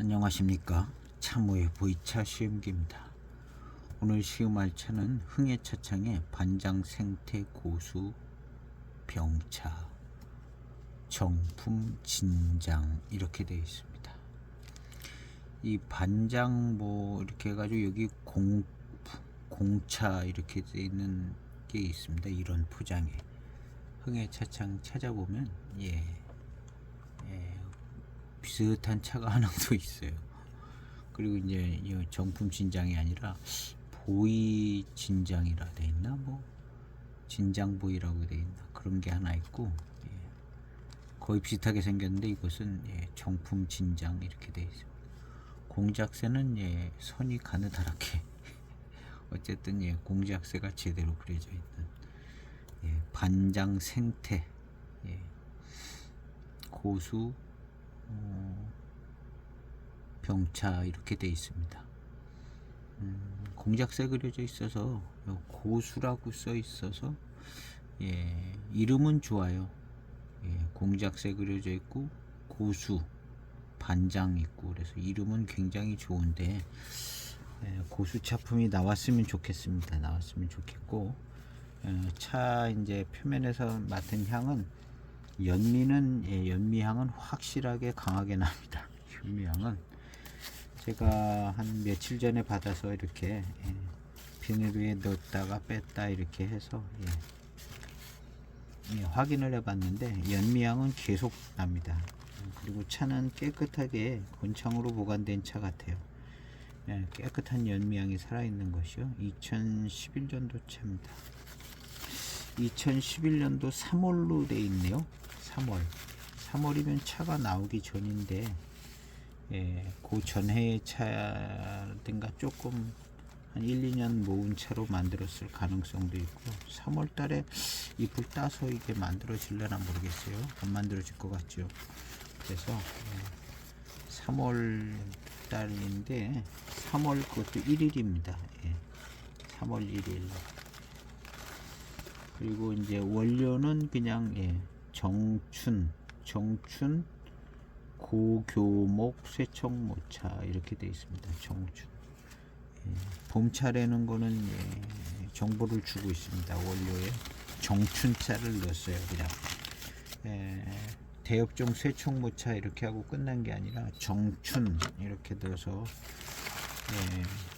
안녕하십니까. 참호의 보이차 시음기입니다. 오늘 시음할 차는 흥해차창의 반장 생태 고수 병차 정품 진장 이렇게 되어 있습니다. 이 반장 뭐 이렇게 해가지고 여기 공차 이렇게 되어 있는 게 있습니다. 이런 포장에 흥해차창 찾아보면 비슷한 차가 하나 더 있어요. 그리고 이제 이 정품 진장이 아니라 보이 진장이라 돼 있나, 뭐 진장 보이라고 돼 있나, 그런 게 하나 있고, 거의 비슷하게 생겼는데 이것은 정품 진장 이렇게 돼 있습니다. 공작새는 선이 가느다랗게 어쨌든 공작새가 제대로 그려져 있는 반장 생태 고수 병차 이렇게 돼 있습니다. 공작새 그려져 있어서 고수라고 써 있어서 이름은 좋아요. 공작새 그려져 있고 고수 반장 있고 그래서 이름은 굉장히 좋은데 고수 차품이 나왔으면 좋겠습니다. 나왔으면 좋겠고, 차 이제 표면에서 맡은 향은 연미향은 확실하게 강하게 납니다. 연미향은 제가 한 며칠 전에 받아서 이렇게 비닐에 넣었다가 뺐다 이렇게 해서 확인을 해봤는데 연미향은 계속 납니다. 그리고 차는 깨끗하게 본창으로 보관된 차 같아요. 깨끗한 연미향이 살아있는 것이요. 2011년도 차입니다. 2011년도 3월로 돼 있네요. 3월이면 차가 나오기 전인데 그 전해의 차든가 조금 한 1, 2년 모은 차로 만들었을 가능성도 있고, 3월 달에 잎을 따서 이게 만들어질려나 모르겠어요. 안 만들어질 것 같죠. 그래서 3월 달인데 3월 그것도 1일입니다. 3월 1일. 그리고 이제 원료는 그냥 정춘 고교목 쇠청모차 이렇게 되어 있습니다. 정춘. 봄차라는 거는 정보를 주고 있습니다. 원료에 정춘차를 넣었어요. 그냥 대엽종 쇠청모차 이렇게 하고 끝난 게 아니라 정춘 이렇게 넣어서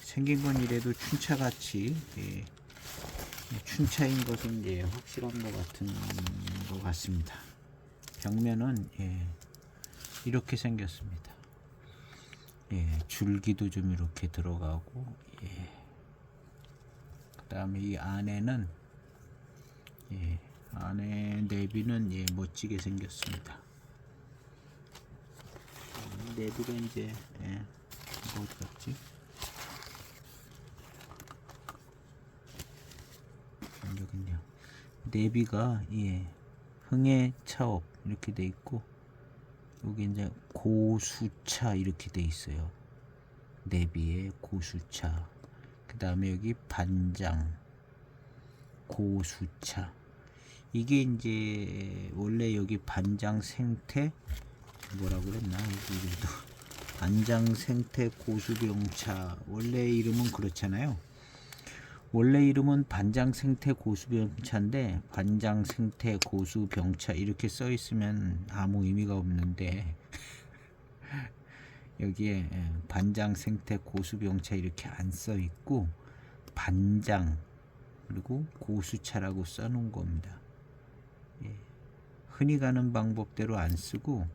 생긴 건 이래도 춘차같이 춘차인 것은 확실한 것 같습니다. 벽면은 이렇게 생겼습니다. 줄기도 좀 이렇게 들어가고, 그 다음에 이 안에는 안에 내비는 멋지게 생겼습니다. 내비가 이제 어디 갔지? 여기요. 내비가 흥해 차업 이렇게 돼 있고, 여기 이제 고수차 이렇게 돼 있어요. 내비에 고수차. 그 다음에 여기 반장 고수차. 이게 이제 원래 여기 반장 생태 뭐라고 그랬나, 이름도 반장 생태 고수병차. 원래 이름은 그렇잖아요. 원래 이름은 반장 생태 고수병차인데 반장 생태 고수병차 이렇게 써 있으면 아무 의미가 없는데 여기에 반장 생태 고수병차 이렇게 안 써 있고 반장 그리고 고수차라고 써 놓은 겁니다. 흔히 가는 방법대로 안 쓰고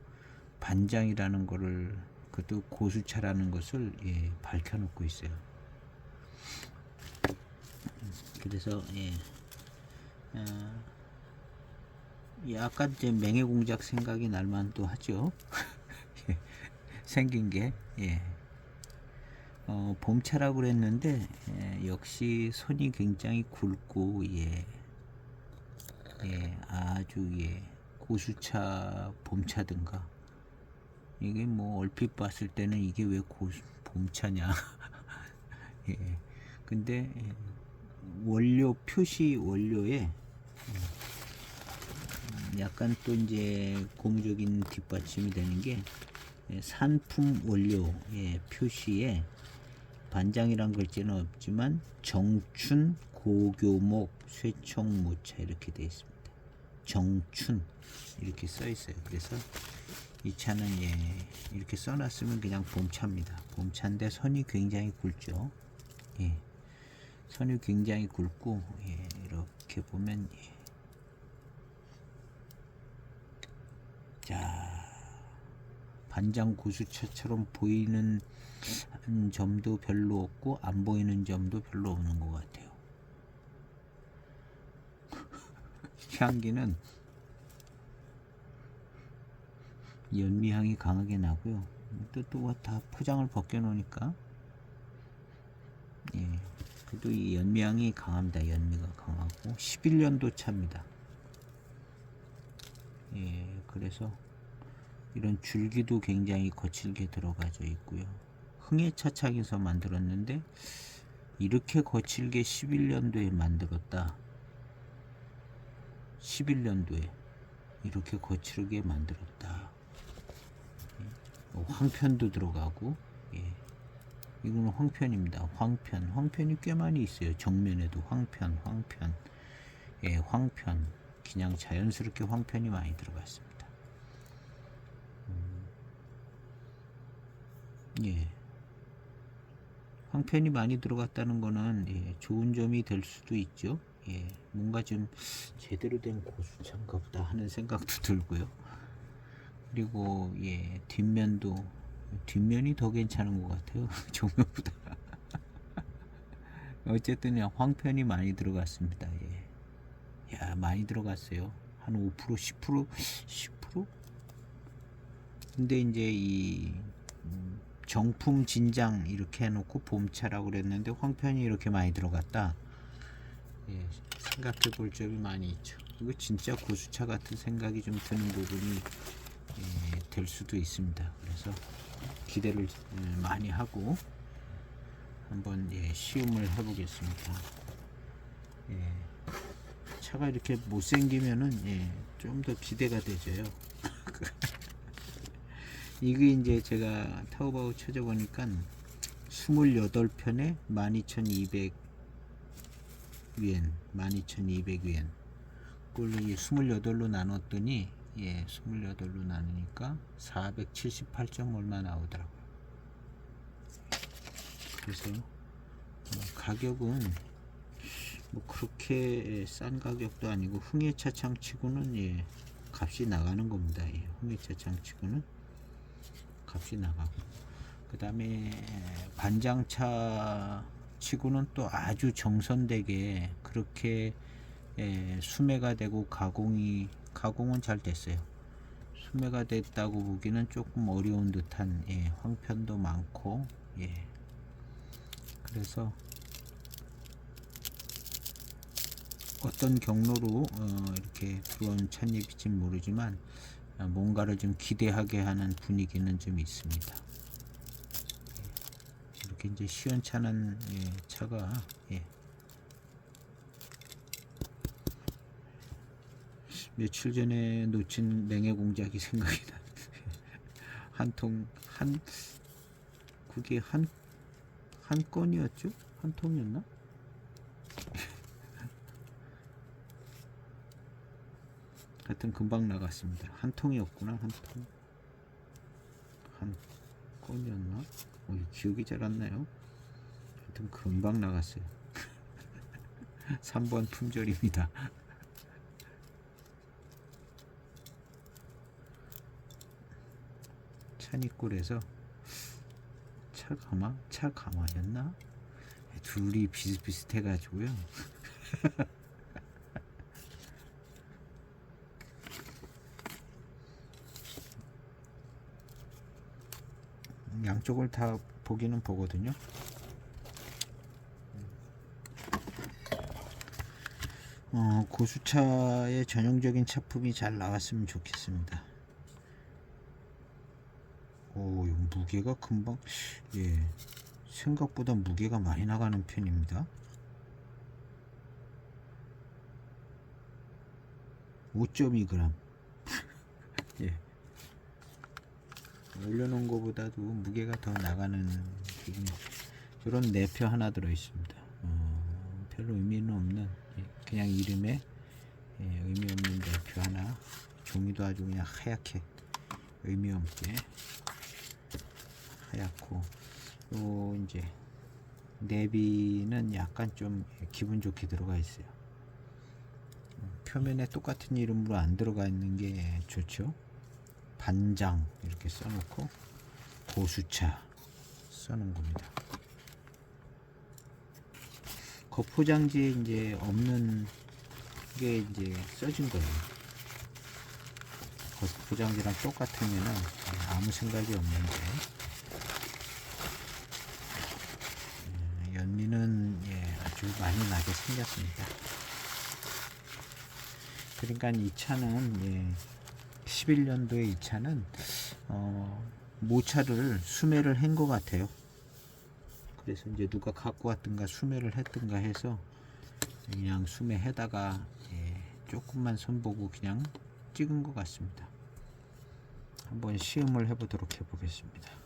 반장이라는 거를, 그것도 고수차라는 것을 밝혀 놓고 있어요. 그래서 약간 이제 맹해공작 생각이 날 만도 하죠. 생긴 게 봄차라고 그랬는데 역시 손이 굉장히 굵고 아주 고수차 봄차든가, 이게 뭐 얼핏 봤을 때는 이게 왜 봄차냐. 근데 원료 표시 원료에 약간 또 이제 고무적인 뒷받침이 되는 게 산품 원료 표시에 반장이란 글자는 없지만 정춘 고교목 쇠총무차 이렇게 되어 있습니다. 정춘 이렇게 써 있어요. 그래서 이 차는 이렇게 써놨으면 그냥 봄차입니다. 봄차인데 선이 굉장히 굵죠. 선이 굉장히 굵고 이렇게 보면 자, 반장 고수차처럼 보이는 점도 별로 없고 안 보이는 점도 별로 없는 것 같아요. 향기는 연미향이 강하게 나고요. 또 다 포장을 벗겨 놓으니까 그래도 이 연미향이 강합니다. 연미가 강하고 11년도 차입니다. 그래서 이런 줄기도 굉장히 거칠게 들어가져 있고요. 흥해차창에서 만들었는데 이렇게 거칠게 11년도에 만들었다. 11년도에 이렇게 거칠게 만들었다. 황편도 들어가고 이거는 황편입니다. 황편이 꽤 많이 있어요. 정면에도 황편 황편 그냥 자연스럽게 황편이 많이 들어갔습니다. 황편이 많이 들어갔다는 거는 좋은 점이 될 수도 있죠. 뭔가 좀 제대로 된 고수차인가 보다 하는 생각도 들고요. 그리고 뒷면이 더 괜찮은 것 같아요. 정면보다. 어쨌든 황편이 많이 들어갔습니다. 야, 많이 들어갔어요. 한 5%, 10%, 10%? 근데 이제 이 정품 진장 이렇게 해놓고 봄차라고 그랬는데 황편이 이렇게 많이 들어갔다. 생각해 볼 점이 많이 있죠. 이거 진짜 고수차 같은 생각이 좀 드는 부분이 될 수도 있습니다. 그래서 기대를 많이 하고 한번 시음을 해보겠습니다. 차가 이렇게 못생기면은 좀 더 기대가 되죠. 이게 이제 제가 타오바오 찾아보니까 28편에 12,200위엔 12,200위엔 그걸로 28로 나눴더니 28로 나누니까 478점 얼마 나오더라고요. 그래서 가격은 뭐 그렇게 싼 가격도 아니고 흥해차창 치고는 값이 나가는 겁니다. 흥해차창 치고는 값이 나가고, 그 다음에 반장차 치고는 또 아주 정선되게 그렇게 수매가 되고 가공은 잘 됐어요. 수매가 됐다고 보기는 조금 어려운 듯한 황편도 많고 그래서 어떤 경로로 이렇게 들어온 찻잎일지는 모르지만 뭔가를 좀 기대하게 하는 분위기는 좀 있습니다. 이렇게 이제 시원찮은 차가 며칠 전에 놓친 냉해 공작이 생각이 나는데 그게 한 건이었죠? 한 통이었나? 하여튼 금방 나갔습니다. 한 통이었구나. 한 건이었나? 기억이 잘 안 나요. 하여튼 금방 나갔어요. 3번 품절입니다. 찬이골에서 차가마였나? 둘이 비슷비슷해 가지고요. 양쪽을 다 보기는 보거든요. 고수차의 전형적인 차품이 잘 나왔으면 좋겠습니다. 무게가 금방 생각보다 무게가 많이 나가는 편입니다. 5.2g 올려놓은 것보다도 무게가 더 나가는 부분이 이런 내표 하나 들어 있습니다. 별로 의미는 없는 그냥 이름에 의미 없는 내표 하나. 종이도 아주 그냥 하얗게 의미 없게 하얗고, 요 이제 내비는 약간 좀 기분 좋게 들어가 있어요. 표면에 똑같은 이름으로 안 들어가 있는 게 좋죠. 반장 이렇게 써놓고 고수차 써놓은 겁니다. 겉포장지에 이제 없는 게 이제 써진 거예요. 겉포장지랑 똑같으면은 아무 생각이 없는데, 연미는 아주 많이 나게 생겼습니다. 그러니까 이 차는 11년도에 이 차는 모차를 수매를 한 것 같아요. 그래서 이제 누가 갖고 왔든가 수매를 했든가 해서 그냥 수매해다가 조금만 손보고 그냥 찍은 것 같습니다. 한번 시음을 해보도록 해보겠습니다.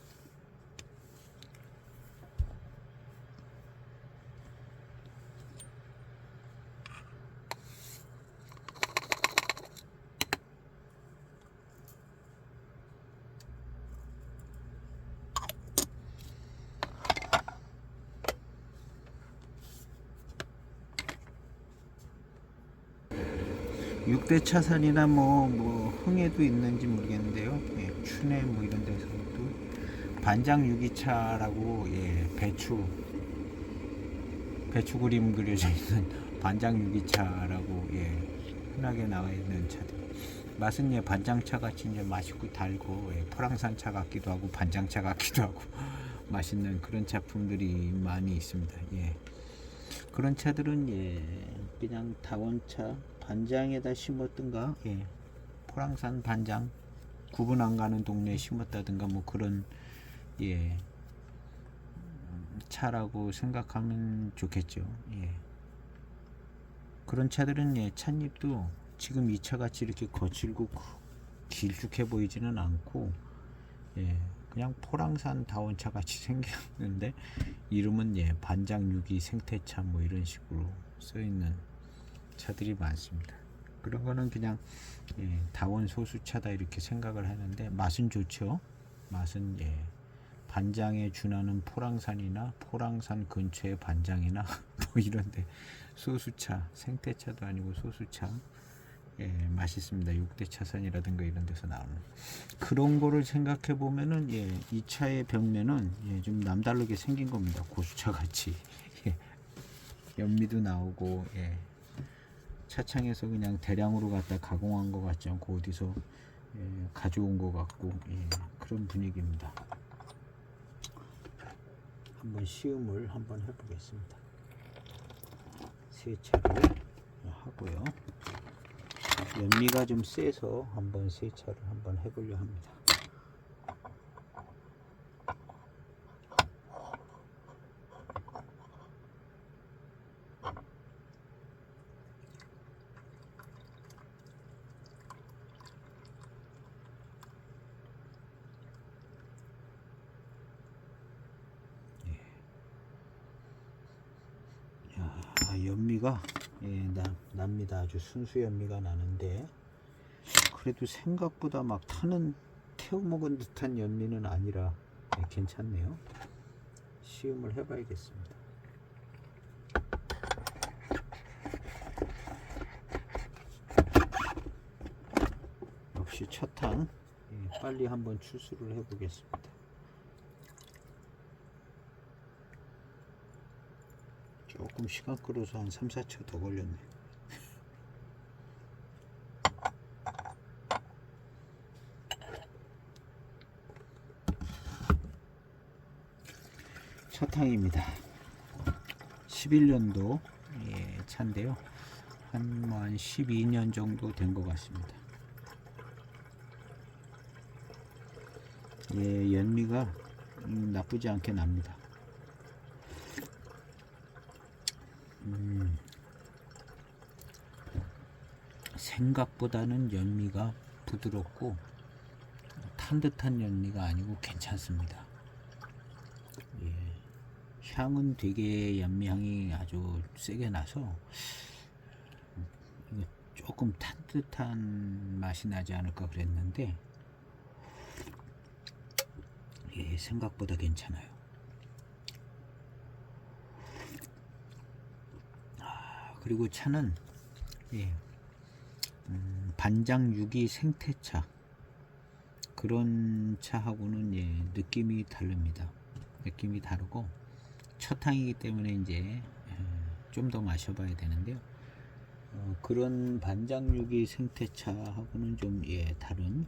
육대 차선이나 뭐 흥에도 있는지 모르겠는데요. 춘해 뭐 이런 데서도 반장 유기차라고 배추 그림 그려져 있는 반장 유기차라고 흔하게 나와 있는 차들. 맛은 반장차 같이 이제 맛있고 달고 포랑산 차 같기도 하고 반장차 같기도 하고 맛있는 그런 차품들이 많이 있습니다. 그런 차들은 그냥 다원차 반장에다 심었든가 포랑산 반장 구분 안 가는 동네에 심었다든가 뭐 그런 차라고 생각하면 좋겠죠. 그런 차들은 찻잎도 지금 이 차같이 이렇게 거칠고 길쭉해 보이지는 않고 그냥 포랑산 다원차 같이 생겼는데 이름은 반장 유기 생태차 뭐 이런 식으로 써 있는 차들이 많습니다. 그런 거는 그냥 다원 소수차다 이렇게 생각을 하는데 맛은 좋죠. 맛은 반장에 준하는 포랑산이나 포랑산 근처의 반장이나 뭐 이런데 소수차, 생태차도 아니고 소수차 맛있습니다. 6대 차선이라든가 이런 데서 나오는 그런 거를 생각해 보면은 이 차의 벽면은 좀 남다르게 생긴 겁니다. 고수차 같이 연미도 나오고 차창에서 그냥 대량으로 갖다 가공한 것 같지 않고 어디서 가져온 것 같고 그런 분위기입니다. 한번 시음을 한번 해보겠습니다. 세차를 하고요. 연미가 좀 세서 한번 세차를 한번 해보려 합니다. 연미가 납니다. 아주 순수 연미가 나는데 그래도 생각보다 막 태워 먹은 듯한 연미는 아니라 괜찮네요. 시음을 해봐야겠습니다. 역시 첫탕 빨리 한번 추수를 해보겠습니다. 조금 시간 끌어서 한 3, 4초 더 걸렸네. 첫탕입니다. 11년도 차인데요. 한 12년 정도 된 것 같습니다. 연미가 나쁘지 않게 납니다. 생각보다는 연미가 부드럽고 탄 듯한 연미가 아니고 괜찮습니다. 예. 향은 되게 연미향이 아주 세게 나서 이거 조금 탄 듯한 맛이 나지 않을까 그랬는데 예, 생각보다 괜찮아요. 그리고 차는 예, 반장 유기 생태차 그런 차하고는 예, 느낌이 다릅니다. 느낌이 다르고 첫 향이기 때문에 이제 좀 더 마셔봐야 되는데요. 그런 반장 유기 생태차하고는 좀 예, 다른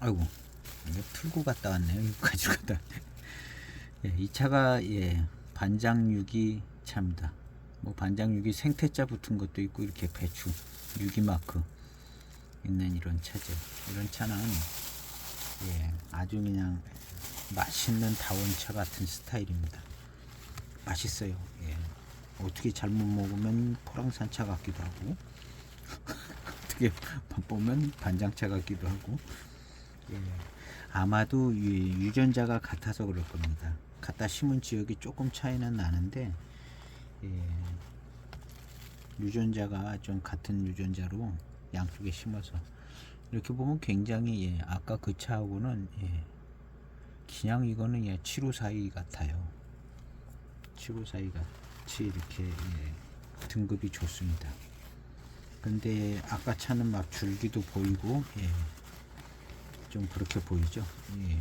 아이고 이거 풀고 갔다 왔네요. 이거 가지고 갔다 왔네. 예, 이 차가 예, 반장 유기 차입니다. 뭐 반장 유기 생태자 붙은 것도 있고 이렇게 배추 유기 마크 있는 이런 차죠. 이런 차는 예, 아주 그냥 맛있는 다원차 같은 스타일입니다. 맛있어요. 예. 어떻게 잘못 먹으면 포랑산차 같기도 하고 어떻게 보면 반장차 같기도 하고 예. 아마도 유전자가 같아서 그럴 겁니다. 갖다 심은 지역이 조금 차이는 나는데 예. 유전자가 좀 같은 유전자로 양쪽에 심어서 이렇게 보면 굉장히 예. 아까 그 차하고는 예. 그냥 이거는 예. 754이 같아요. 754이 같이 이렇게 예. 등급이 좋습니다. 근데 아까 차는 막 줄기도 보이고 예. 좀 그렇게 보이죠. 예.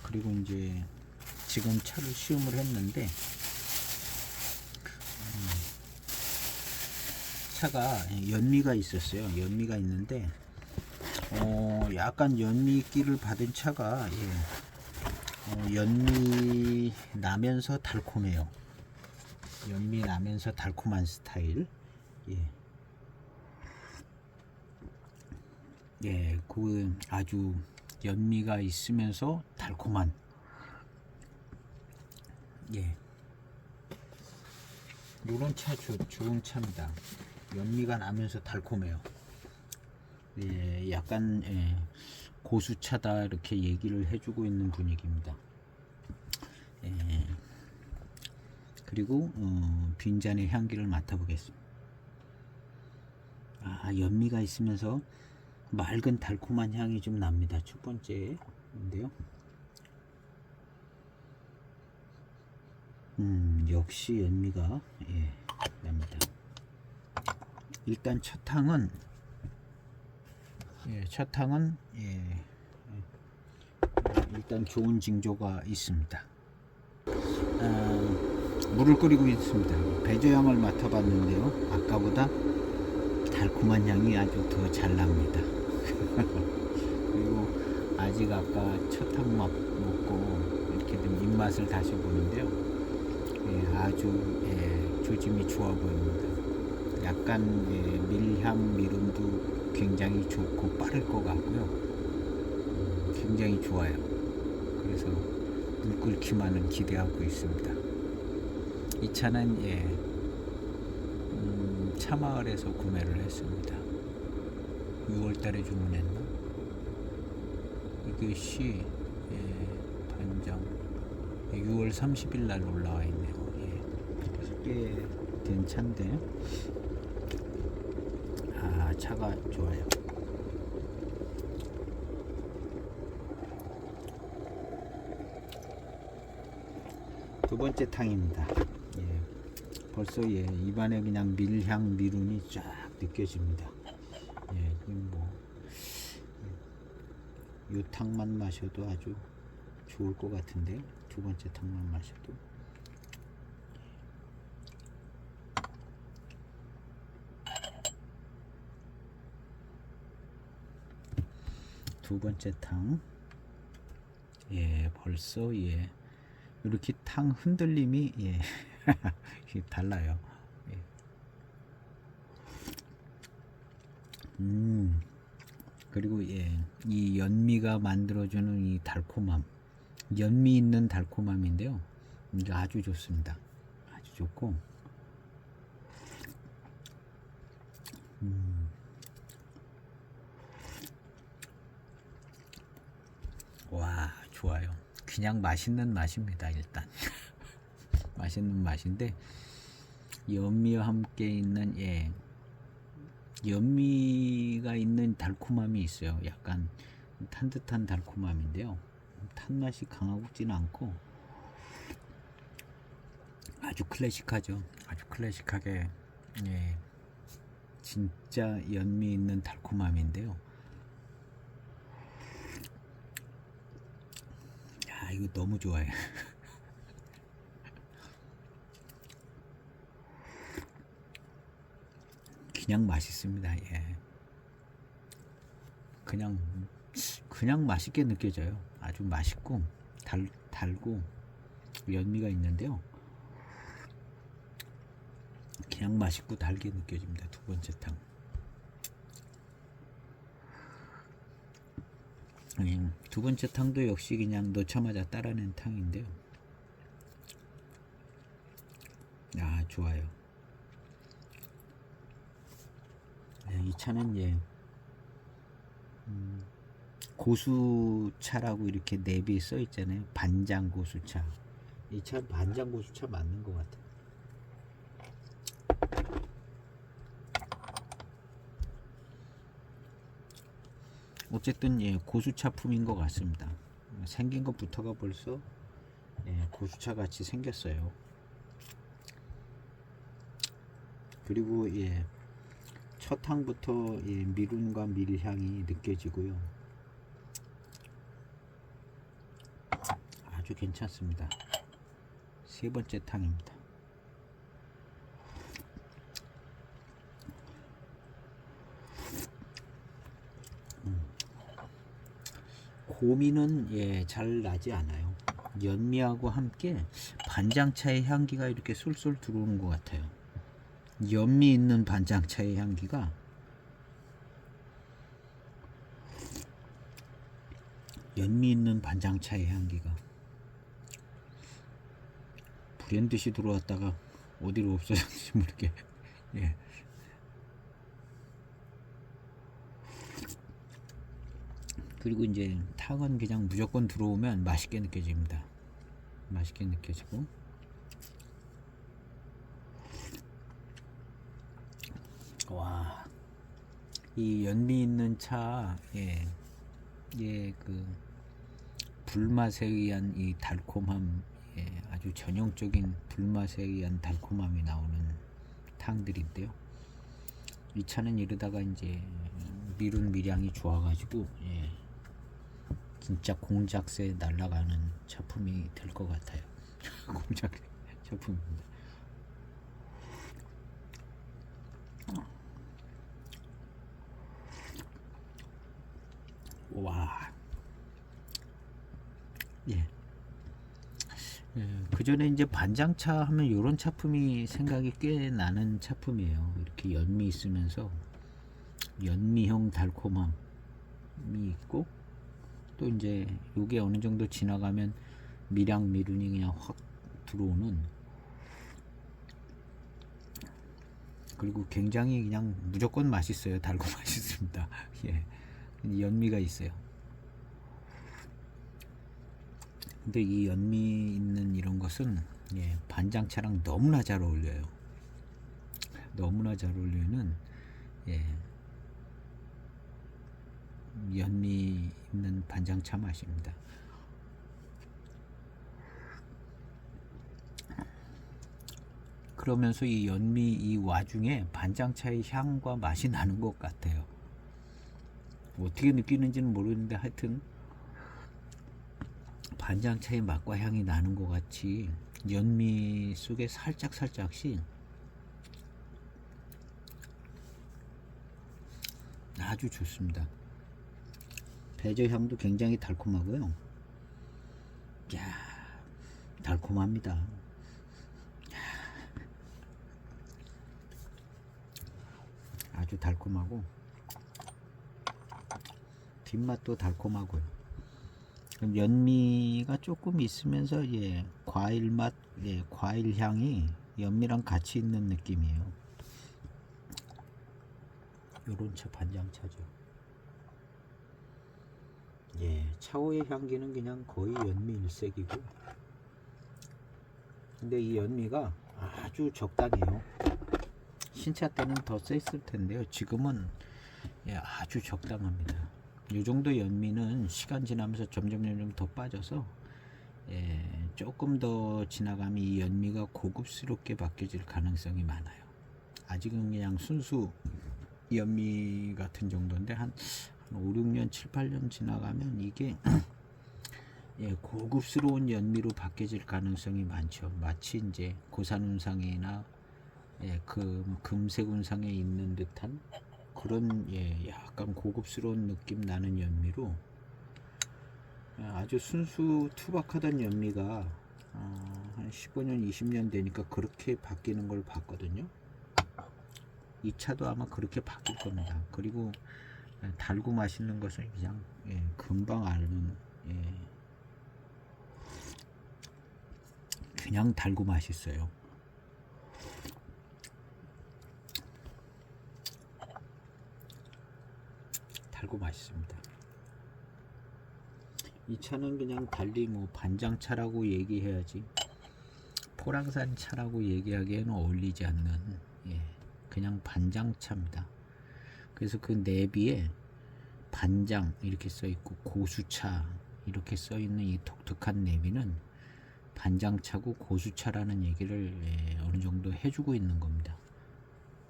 그리고 이제 지금 차를 시음을 했는데 차가 연미가 있었어요. 연미가 있는데 약간 연미기를 받은 차가 예. 연미 나면서 달콤해요. 연미 나면서 달콤한 스타일. 예. 예, 그 아주 연미가 있으면서 달콤한 예, 요런 차 좋은 차입니다. 연미가 나면서 달콤해요. 예, 약간 예, 고수차다 이렇게 얘기를 해주고 있는 분위기입니다. 예, 그리고 빈잔의 향기를 맡아보겠습니다. 아, 연미가 있으면서 맑은 달콤한 향이 좀 납니다. 첫 번째인데요. 역시 연미가 예, 납니다. 일단 첫 향은 예, 일단 좋은 징조가 있습니다. 물을 끓이고 있습니다. 배저향을 맡아봤는데요. 아까보다 달콤한 향이 아주 더 잘 납니다. 그리고 아직 아까 첫 향 먹고 이렇게 좀 입맛을 다시 보는데요. 예, 아주 예, 조짐이 좋아 보입니다. 약간 예, 밀향 미름도 굉장히 좋고 빠를 것 같고요. 굉장히 좋아요. 그래서 물 끓기만은 기대하고 있습니다. 이 차는 예, 차마을에서 구매를 했습니다. 6월달에 주문했나? 이것이 예, 반장 6월 30일 날 올라와 있네요. 예. 꽤 된 차인데 아 차가 좋아요. 두 번째 탕입니다. 예. 벌써 예, 입안에 그냥 밀향 미룬이 쫙 느껴집니다. 예, 뭐 요 탕만 마셔도 아주 좋을 것 같은데, 두 번째 탕만 마셔도. 두 번째 탕. 예, 벌써 예 이렇게 탕 흔들림이 예 달라요. 예. 그리고 예, 이 연미가 만들어주는 이 달콤함, 연미 있는 달콤함인데요. 이게 아주 좋습니다. 아주 좋고, 와, 좋아요. 그냥 맛있는 맛입니다. 일단 맛있는 맛인데, 연미와 함께 있는 예, 연미가 있는 달콤함이 있어요. 약간 탄 듯한 달콤함인데요. 탄맛이 강하지는 않고 아주 클래식하죠. 아주 클래식하게 예, 진짜 연미 있는 달콤함인데요. 야, 이거 너무 좋아요. 그냥 맛있습니다. 예. 그냥 맛있게 느껴져요. 아주 맛있고 달고 연미가 있는데요. 그냥 맛있고 달게 느껴집니다. 두 번째 탕. 두 번째 탕도 역시 그냥 넣자마자 따라낸 탕인데요. 아, 좋아요. 이 차는 예, 고수차라고 이렇게 내비에 써 있잖아요. 반장 고수차. 이 차 반장 고수차 맞는 것 같아요. 어쨌든 예, 고수차품인 것 같습니다. 생긴 것부터가 벌써 예, 고수차 같이 생겼어요. 그리고 예, 첫 향부터 예, 미륜과 밀향이 느껴지고요. 아주 괜찮습니다. 세 번째 탕입니다. 고미는 예, 잘 나지 않아요. 연미하고 함께 반장차의 향기가 이렇게 쏠쏠 들어오는 것 같아요. 연미 있는 반장차의 향기가 연미 있는 반장차의 향기가 불현듯이 들어왔다가 어디로 없어졌는지 모르게 예. 그리고 이제 탕은 그냥 무조건 들어오면 맛있게 느껴집니다. 맛있게 느껴지고 와, 이 연미 있는 차 예, 예, 그 불맛에 의한 이 달콤함 예, 아주 전형적인 불맛에 의한 달콤함이 나오는 탕들인데요. 이 차는 이러다가 이제 미륜 밀향이 좋아가지고 예, 진짜 공작새 날아가는 작품이 될 것 같아요. 공작 작품입니다. 와, 예. 그 전에 이제 반장차 하면 이런 차품이 생각이 꽤 나는 차품이에요. 이렇게 연미 있으면서 연미형 달콤함이 있고 또 이제 요게 어느 정도 지나가면 밀향 미륜이 그냥 확 들어오는 그리고 굉장히 그냥 무조건 맛있어요. 달고 맛있습니다. 예, 연미가 있어요. 근데 이 연미 있는 이런 것은 예, 반장차랑 너무나 잘 어울려요. 너무나 잘 어울리는 예, 연미 있는 반장차 맛입니다. 그러면서 이 연미 이 와중에 반장차의 향과 맛이 나는 것 같아요. 어떻게 느끼는지는 모르는데 하여튼 반장차의 맛과 향이 나는 것 같이 연미 속에 살짝씩 아주 좋습니다. 배저 향도 굉장히 달콤하고요. 야, 달콤합니다. 아주 달콤하고 뒷맛도 달콤하고요. 연미가 조금 있으면서 과일 맛, 과일 향이 연미랑 같이 있는 느낌이에요. 요런 차 반장차죠. 차후의 향기는 그냥 거의 연미 일색이고, 근데 이 연미가 아주 적당해요. 신차 때는 더 셌을 텐데요. 지금은 아주 적당합니다. 이 정도 연미는 시간 지나면서 점점 더 빠져서 조금 더 지나가면 이 연미가 고급스럽게 바뀌어질 가능성이 많아요. 아직은 그냥 순수 연미 같은 정도인데 한 5, 6년, 7, 8년 지나가면 이게 고급스러운 연미로 바뀌어질 가능성이 많죠. 마치 이제 고산운상이나 그 금색운상에 있는 듯한 그런 약간 고급스러운 느낌 나는 연미로 아주 순수 투박하던 연미가 한 15년, 20년 되니까 그렇게 바뀌는 걸 봤거든요. 이 차도 아마 그렇게 바뀔 겁니다. 그리고 달고 맛있는 것은 그냥 금방 아는 그냥 달고 맛있어요. 달고 맛있습니다. 이 차는 그냥 달리 뭐 반장차라고 얘기해야지 포랑산 차라고 얘기하기에는 어울리지 않는 그냥 반장차입니다. 그래서 그 내비에 반장 이렇게 써 있고 고수차 이렇게 써 있는 이 독특한 내비는 반장차고 고수차라는 얘기를 어느 정도 해주고 있는 겁니다.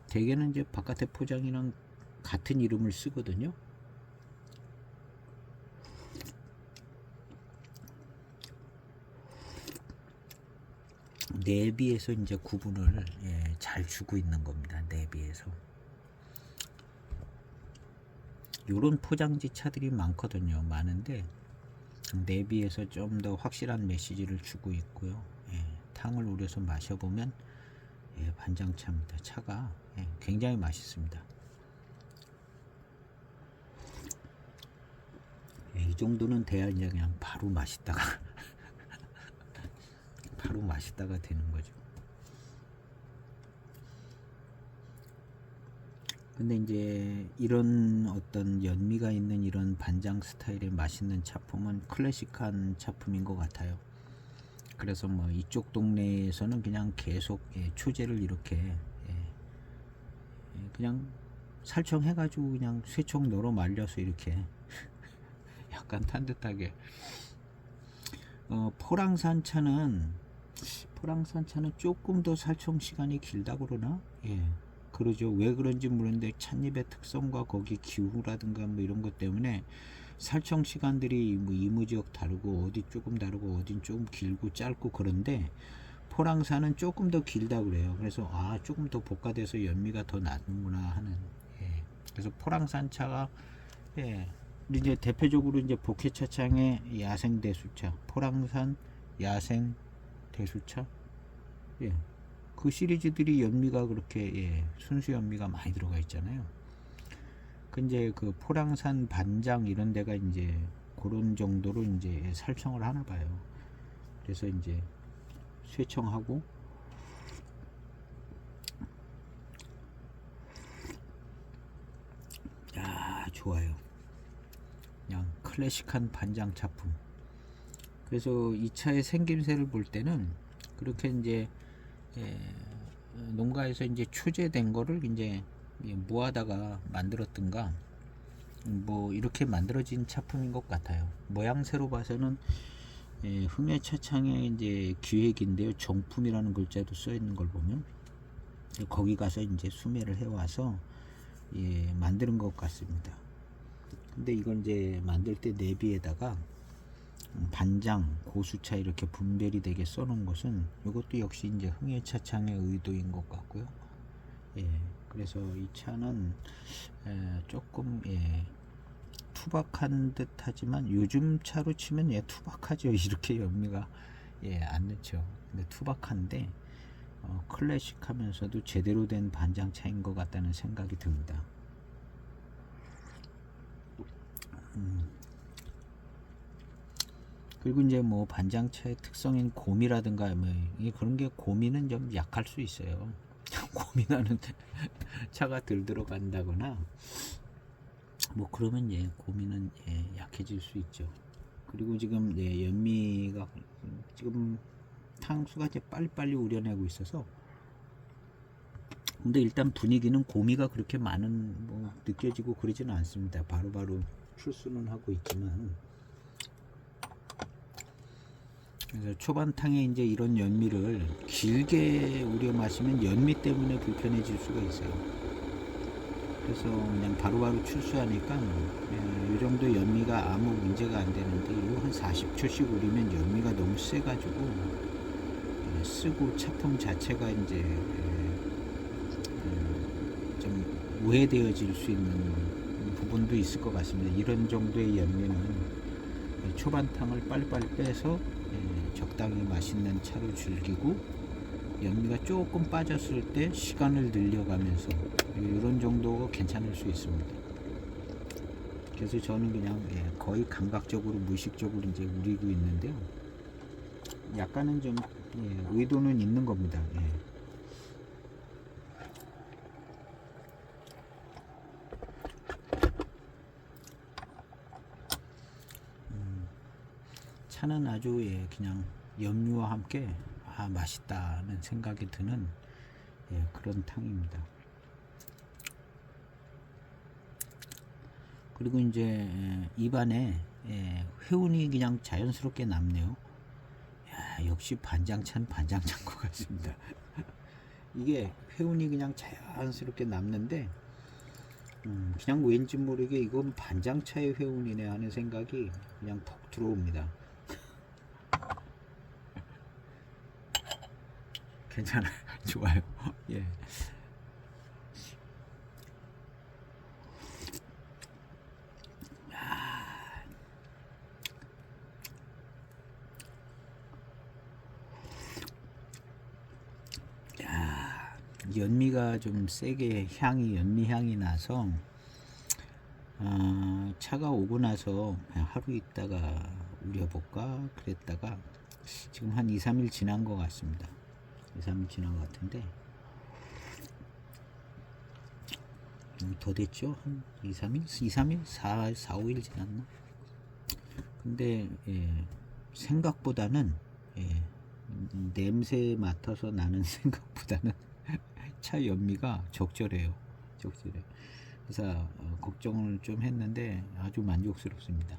대개는 이제 바깥에 포장이랑 같은 이름을 쓰거든요. 내비에서 이제 구분을 잘 주고 있는 겁니다. 내비에서 요런 포장지 차들이 많거든요. 많은데 내비에서 좀 더 확실한 메시지를 주고 있고요. 탕을 우려서 마셔보면 반장차입니다. 차가 굉장히 맛있습니다. 이 정도는 돼야 이제 그냥 바로 맛있다가 바로 맛있다가 되는 거죠. 근데 이제 이런 어떤 연미가 있는 이런 반장 스타일의 맛있는 차품은 클래식한 차품인 것 같아요. 그래서 뭐 이쪽 동네에서는 그냥 계속 초제를 이렇게 그냥 살청해가지고 그냥 쇠총 넣어 말려서 이렇게 약간 탄 듯하게 포랑산 차는 조금 더 살청 시간이 길다 그러나 그러죠. 왜 그런지 모르는데 찻잎의 특성과 거기 기후라든가 뭐 이런 것 때문에 살청 시간들이 뭐 이무지역 다르고 어디 조금 다르고 어딘 조금 길고 짧고 그런데 포랑산은 조금 더 길다 그래요. 그래서 조금 더 볶아돼서 연미가 더 나는구나 하는 그래서 포랑산 차가 이제 대표적으로 이제 복회차창의 야생 대수차 포랑산 야생 대수차 그 시리즈들이 연미가 그렇게 순수 연미가 많이 들어가 있잖아요. 근데 그 포랑산 반장 이런 데가 이제 그런 정도로 이제 살청을 하나 봐요. 그래서 이제 쇠청하고 좋아요. 그냥 클래식한 반장 차품. 그래서 이 차의 생김새를 볼 때는 그렇게 이제 농가에서 이제 초제된 거를 이제 모아다가 만들었던가 뭐 이렇게 만들어진 차품인 것 같아요. 모양새로 봐서는 흠야차창의 이제 기획인데요. 정품이라는 글자도 써 있는 걸 보면 거기 가서 이제 수매를 해와서 만드는 것 같습니다. 근데 이건 이제 만들 때 내비에다가 반장, 고수차 이렇게 분별이 되게 써놓은 것은 이것도 역시 이제 흥예차창의 의도인 것 같고요. 예, 그래서 이 차는 조금 투박한 듯하지만 요즘 차로 치면 투박하죠. 이렇게 연미가 안 넣죠. 근데 투박한데 클래식하면서도 제대로 된 반장차인 것 같다는 생각이 듭니다. 그리고 이제 뭐 반장차의 특성인 고미라든가 뭐 그런 게 고미는 좀 약할 수 있어요. 고민하는 차가 덜 들어간다거나 뭐 그러면 고민은 약해질 수 있죠. 그리고 지금 연미가 지금 탕수가 이제 빨리빨리 우려내고 있어서 근데 일단 분위기는 고미가 그렇게 많은 뭐 느껴지고 그러지는 않습니다. 바로바로 출수는 하고 있지만 그래서 초반탕에 이제 이런 연미를 길게 우려 마시면 연미 때문에 불편해질 수가 있어요. 그래서 그냥 바로바로 출수하니까 이 정도 연미가 아무 문제가 안 되는데 한 40초씩 우리면 연미가 너무 세가지고 쓰고 차품 자체가 이제 좀 오해되어질 수 있는 부분도 있을 것 같습니다. 이런 정도의 연미는 초반탕을 빨리빨리 빼서 적당히 맛있는 차로 즐기고 연미가 조금 빠졌을 때 시간을 늘려가면서 이런 정도가 괜찮을 수 있습니다. 그래서 저는 그냥 거의 감각적으로 무의식적으로 이제 우리고 있는데요. 약간은 좀 의도는 있는 겁니다. 차는 아주 그냥 염료와 함께 맛있다는 생각이 드는 그런 탕입니다. 그리고 이제 입안에 회운이 그냥 자연스럽게 남네요. 야, 역시 반장차는 반장차인 것 같습니다. 이게 회운이 그냥 자연스럽게 남는데 그냥 왠지 모르게 이건 반장차의 회운이네 하는 생각이 그냥 톡 들어옵니다. 괜찮아요. 좋아요. 예. 연미가 좀 세게 연미 향이 나서 차가 오고 나서 하루 있다가 우려볼까 그랬다가 지금 한 2, 3일 지난 것 같습니다. 2, 3일 지난 것 같은데 더 됐죠? 한 2, 3일? 2, 3일? 4, 5일 지났나? 근데 생각보다는 냄새 맡아서 나는 생각보다는 차 연미가 적절해요. 그래서 걱정을 좀 했는데 아주 만족스럽습니다.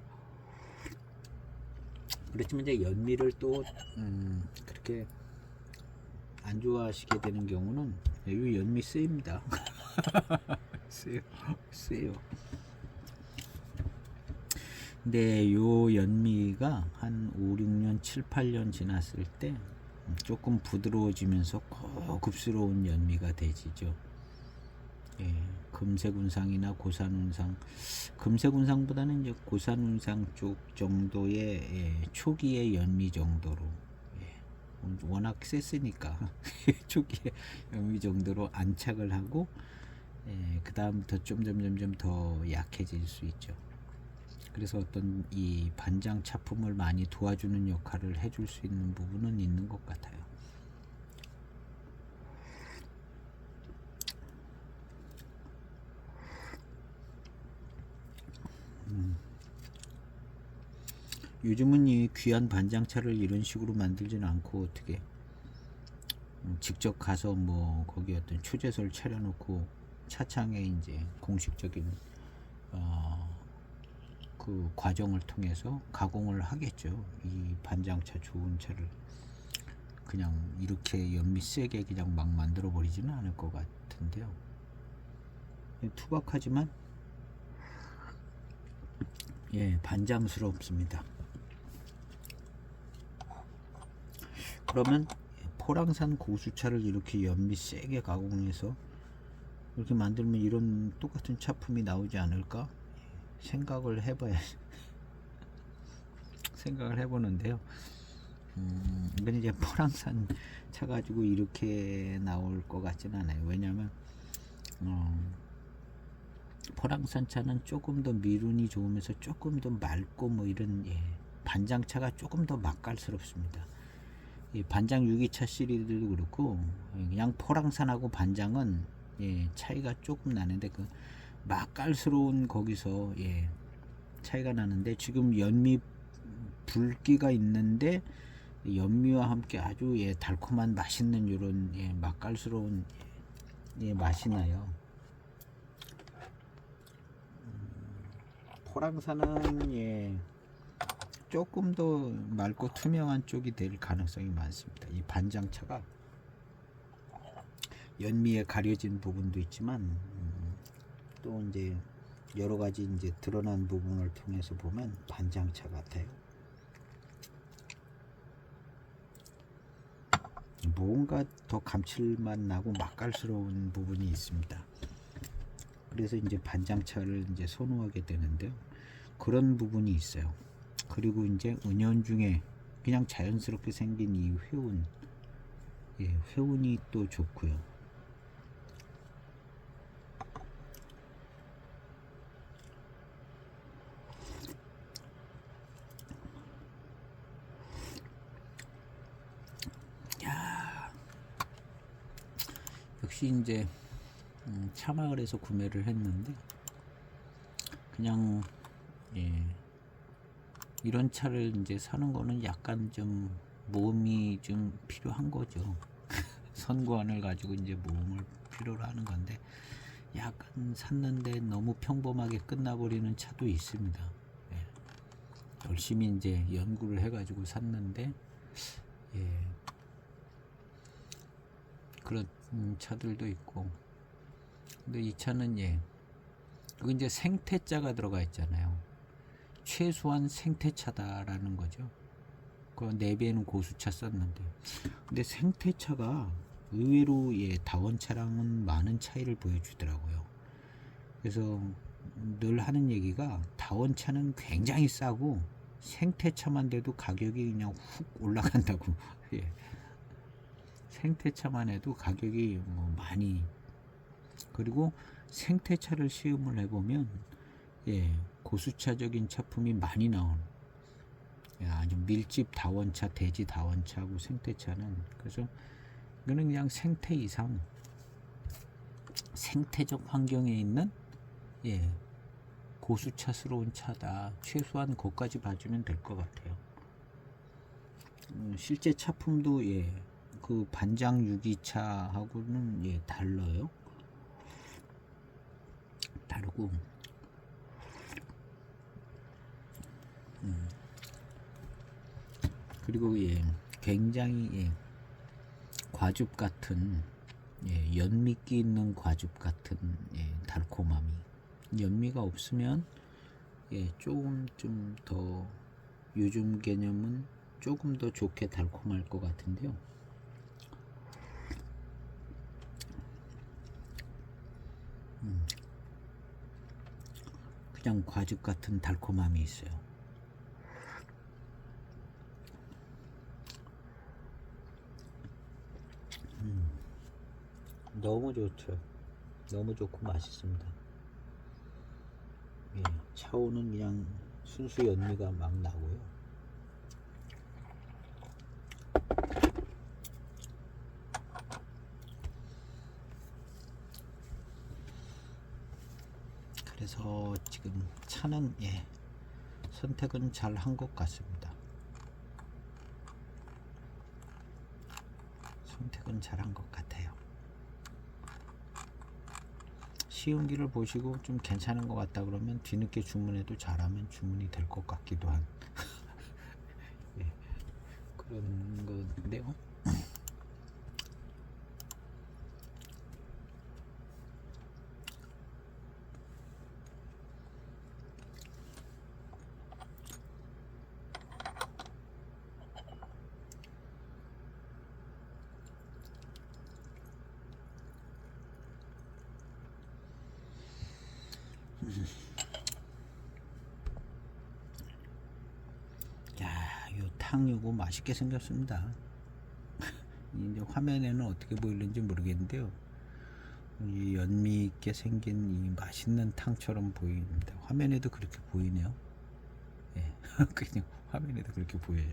그렇지만 이제 연미를 또 그렇게 안 좋아하시게 되는 경우는 이 연미 쓰입니다. 세요. 근데 요 연미가 한 5, 6년, 7, 8년 지났을 때 조금 부드러워지면서 고급스러운 연미가 되지죠. 금색운상이나 고산운상, 금색운상보다는 이제 고산운상 쪽 정도의 초기의 연미 정도로 워낙 셌으니까 초기의 연미 정도로 안착을 하고 그 다음부터 점점 더 약해질 수 있죠. 그래서 어떤 이 반장 차품을 많이 도와주는 역할을 해줄 수 있는 부분은 있는 것 같아요. 요즘은 이 귀한 반장차를 이런 식으로 만들지는 않고 어떻게 직접 가서 뭐 거기 어떤 초제설 차려놓고 차창에 이제 공식적인 그 과정을 통해서 가공을 하겠죠. 이 반장차 좋은 차를 그냥 이렇게 연미 세게 그냥 막 만들어 버리지는 않을 것 같은데요. 투박하지만 반장스럽습니다. 그러면 포랑산 고수차를 이렇게 연미 세게 가공해서 이렇게 만들면 이런 똑같은 차품이 나오지 않을까 생각을 해봐야 생각을 해보는데요. 이건 이제 포랑산 차 가지고 이렇게 나올 것 같진 않아요. 왜냐면 포랑산 차는 조금 더 미륜이 좋으면서 조금 더 맑고 뭐 이런 반장차가 조금 더 맛깔스럽습니다. 이 반장 유기차 시리즈도 그렇고 그냥 포랑산하고 반장은 차이가 조금 나는데 그 맛깔스러운 거기서 차이가 나는데 지금 연미 붉기가 있는데 연미와 함께 아주 달콤한 맛있는 이런 맛깔스러운 맛이 나요. 포랑산은 조금 더 맑고 투명한 쪽이 될 가능성이 많습니다. 이 반장차가 연미에 가려진 부분도 있지만 또 이제 여러 가지 이제 드러난 부분을 통해서 보면 반장차 같아요. 뭔가 더 감칠맛 나고 맛깔스러운 부분이 있습니다. 그래서 이제 반장차를 이제 선호하게 되는데요. 그런 부분이 있어요. 그리고 이제 은연중에 그냥 자연스럽게 생긴 이 회운, 회운이 또 좋고요. 역시 이제 차마을에서 구매를 했는데 그냥 이런 차를 이제 사는 거는 약간 좀 모험이 좀 필요한 거죠. 선관을 가지고 이제 모험을 필요로 하는 건데 약간 샀는데 너무 평범하게 끝나버리는 차도 있습니다. 열심히 이제 연구를 해가지고 샀는데 그런 차들도 있고. 근데 이 차는 여기 이제 생태자가 들어가 있잖아요. 최소한 생태차다라는 거죠. 그 내비에는 고수차 썼는데, 근데 생태차가 의외로 다원차랑은 많은 차이를 보여주더라고요. 그래서 늘 하는 얘기가 다원차는 굉장히 싸고 생태차만 돼도 가격이 그냥 훅 올라간다고. 생태차만 해도 가격이 뭐 많이, 그리고 생태차를 시음을 해보면 고수차적인 차품이 많이 나오는 아주 밀집 다원차, 대지 다원차하고 생태차는, 그래서 이거는 그냥 생태 이상 생태적 환경에 있는 고수차스러운 차다. 최소한 그것까지 봐주면 될 것 같아요. 실제 차품도 그 반장 유기차하고는 달라요. 다르고 그리고 굉장히 과즙 같은 연미기 있는 과즙 같은 달콤함이, 연미가 없으면 조금 좀 더 요즘 개념은 조금 더 좋게 달콤할 것 같은데요. 그냥 과즙 같은 달콤함이 있어요. 너무 좋죠. 너무 좋고 맛있습니다. 차오는 그냥 순수 연미가 막 나고요. 그래서 지금 차는 선택은 잘 한 것 같습니다. 선택은 잘 한 것 같아요. 시운기를 보시고 좀 괜찮은 것 같다 그러면 뒤늦게 주문해도 잘하면 주문이 될 것 같기도 한 그런 건데요. 탕이고 맛있게 생겼습니다. 이제 화면에는 어떻게 보이는지 모르겠는데요. 이 연미 있게 생긴 이 맛있는 탕처럼 보입니다. 화면에도 그렇게 보이네요. 예, 그냥 화면에도 그렇게 보여요.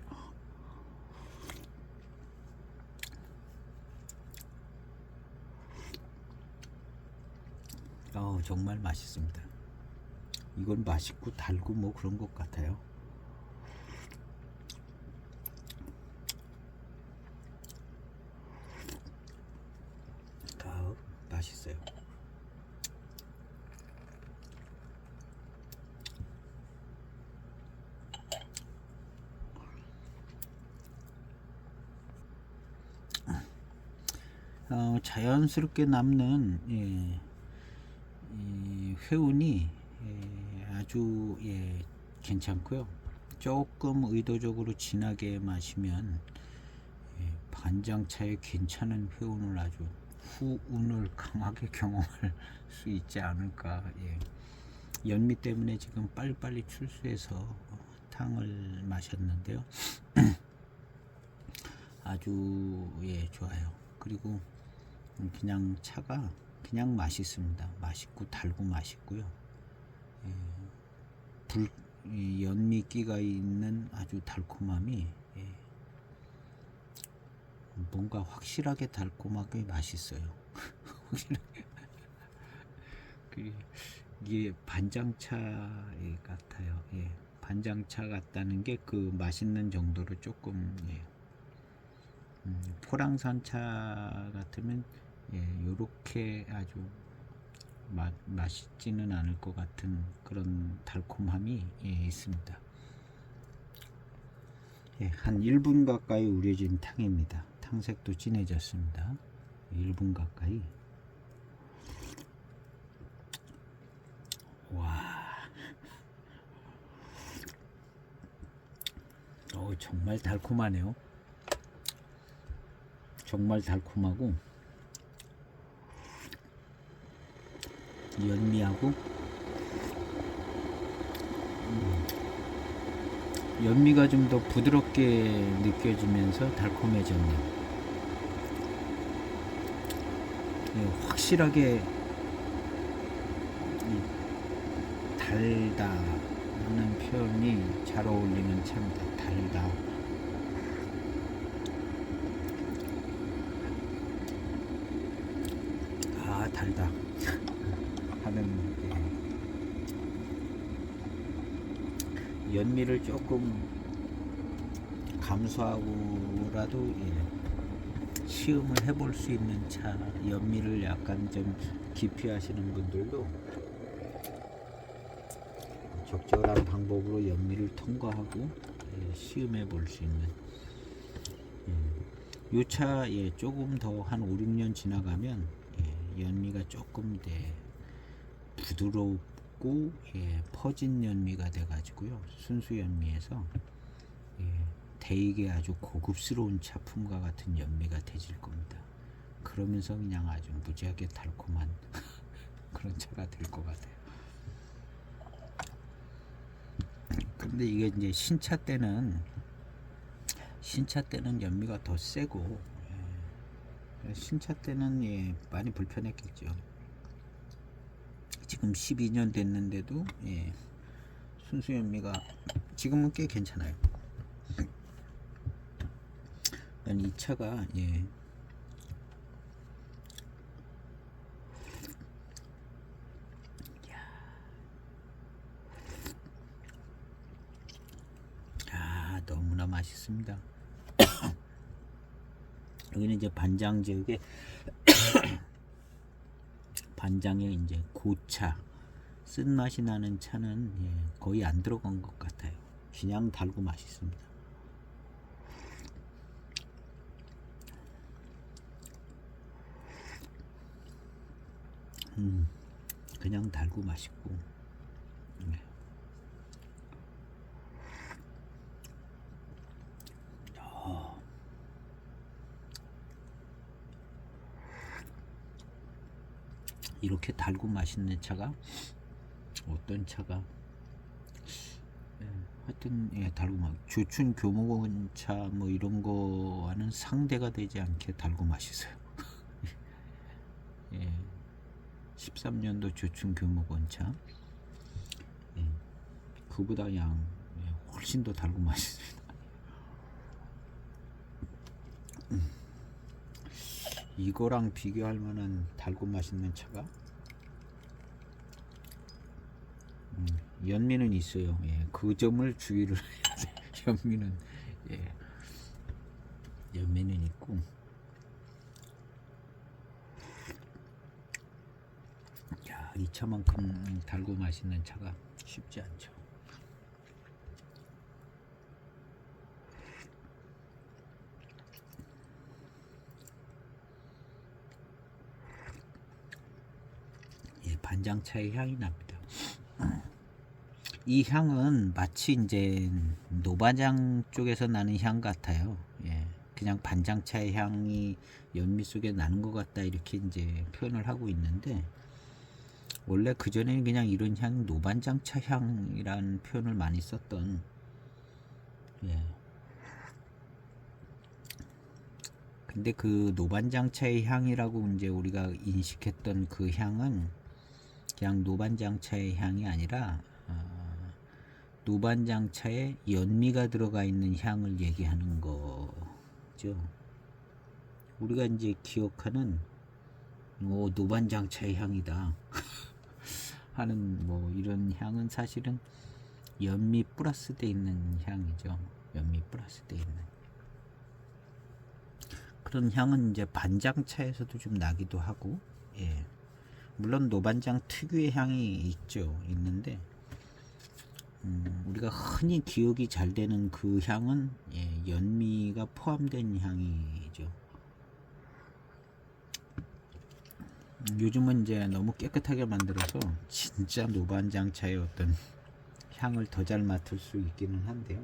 정말 맛있습니다. 이건 맛있고 달고 뭐 그런 것 같아요. 맛있어요. 자연스럽게 남는 이 회운이 아주 괜찮고요. 조금 의도적으로 진하게 마시면 반장차에 괜찮은 회운을 아주 후운을 강하게 경험할 수 있지 않을까. 연미 때문에 지금 빨리빨리 출수해서 탕을 마셨는데요. 아주 좋아요. 그리고 그냥 차가 그냥 맛있습니다. 맛있고 달고 맛있고요. 연미기가 있는 아주 달콤함이 뭔가 확실하게 달콤하게 맛있어요. 확실하게. 이게 반장차 같아요. 반장차 같다는 게 그 맛있는 정도로 조금 포랑산차 같으면 요렇게 아주 맛있지는 않을 것 같은 그런 달콤함이 있습니다. 한 1분 가까이 우려진 탕입니다. 탕색도 진해졌습니다. 1분 가까이. 와, 정말 달콤하네요. 정말 달콤하고 연미하고 연미가 좀 더 부드럽게 느껴지면서 달콤해졌네요. 확실하게 달다 하는 표현이 잘 어울리는 차입니다. 달다. 달다 하는 연미를 조금 감수하고라도 시음을 해볼 수 있는 차, 연미를 약간 좀 기피하시는 분들도 적절한 방법으로 연미를 통과하고 시음해 볼 수 있는 이 차 조금 더 한 5, 6년 지나가면 연미가 조금 부드럽고 퍼진 연미가 돼 가지고요, 순수 연미에서 대익의 아주 고급스러운 차품과 같은 연미가 되질 겁니다. 그러면서 그냥 아주 무지하게 달콤한 그런 차가 될 것 같아요. 근데 이게 이제 신차 때는 연미가 더 세고 신차 때는 많이 불편했겠죠. 지금 12년 됐는데도 순수 연미가 지금은 꽤 괜찮아요. 이 차가 너무나 맛있습니다. 여기는 이제 반장 지역에 반장에 이제 고차 쓴맛이 나는 차는 거의 안 들어간 것 같아요. 그냥 달고 맛있습니다. 그냥 달고 맛있고 이렇게 달고 맛있는 차가 어떤 차가 하여튼 예, 달고 조춘 교목원차 뭐 이런 거와는 상대가 되지 않게 달고 맛있어요. 예, 13년도 조춘 교목원차 예, 그보다 양 예, 훨씬 더 달고 맛있습니다. 이거랑 비교할 만한 달고 맛있는 차가 연미는 있어요. 예, 그 점을 주의를 해야 돼. 연미는 예, 연미는 있고 야, 이 차만큼 달고 맛있는 차가 쉽지 않죠. 예, 반장차의 향이 납니다. 이 향은 마치 이제 노반장 쪽에서 나는 향 같아요. 예, 그냥 반장차의 향이 연미 속에 나는 것 같다 이렇게 이제 표현을 하고 있는데 원래 그 전에는 그냥 이런 향 노반장차 향이라는 표현을 많이 썼던 예. 근데 그 노반장차의 향이라고 이제 우리가 인식했던 그 향은 그냥 노반장차의 향이 아니라 노반장차에 연미가 들어가 있는 향을 얘기하는 거죠. 우리가 이제 기억하는 노반장차의 향이다 하는 뭐 이런 향은 사실은 연미 플러스 돼 있는 향이죠. 연미 플러스 돼 있는 그런 향은 이제 반장차에서도 좀 나기도 하고 예. 물론 노반장 특유의 향이 있는데 우리가 흔히 기억이 잘 되는 그 향은 예, 연미가 포함된 향이죠. 요즘은 이제 너무 깨끗하게 만들어서 진짜 노반장차의 어떤 향을 더 잘 맡을 수 있기는 한데요.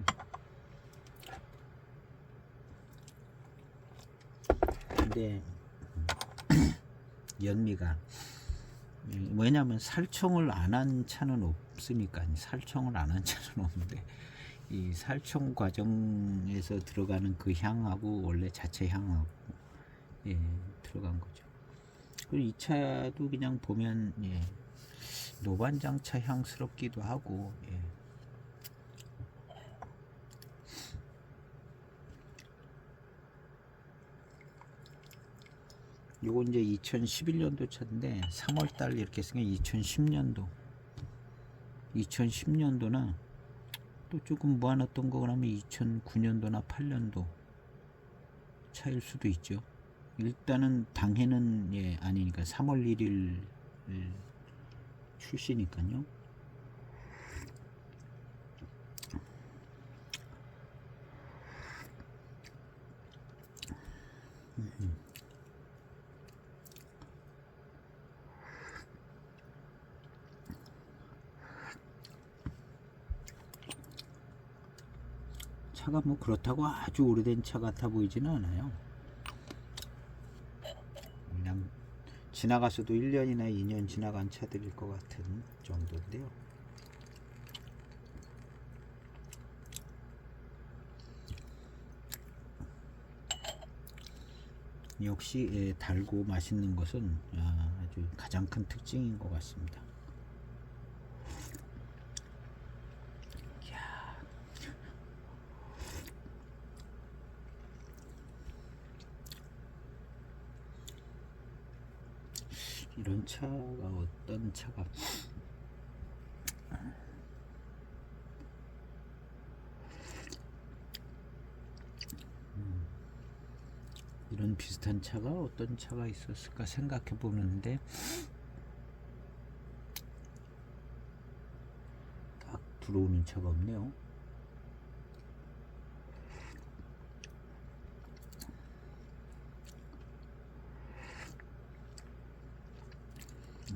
근데 연미가 왜냐하면 살청을 안 한 차는 없으니까 살청을 안 한 차는 없는데 이 살청 과정에서 들어가는 그 향하고 원래 자체 향하고 예, 들어간 거죠. 그리고 이 차도 그냥 보면 예, 노반장차 향스럽기도 하고 예. 요거 이제 2011년도 차인데 3월달 이렇게 쓰면 2010년도나 또 조금 모아놨던 거 그러면 2009년도나 8년도 차일 수도 있죠. 일단은 당해는 예 아니니까 3월 1일 출시니까요. 차가 뭐 그렇다고 아주 오래된 차 같아 보이지는 않아요. 그냥 지나갔어도 1년이나 2년 지나간 차들일 것 같은 정도인데요. 역시 예, 달고 맛있는 것은 아주 가장 큰 특징인 것 같습니다. 이런 차가 어떤 차가 이런 비슷한 차가 어떤 차가 있었을까 생각해 보는데 딱 들어오는 차가 없네요.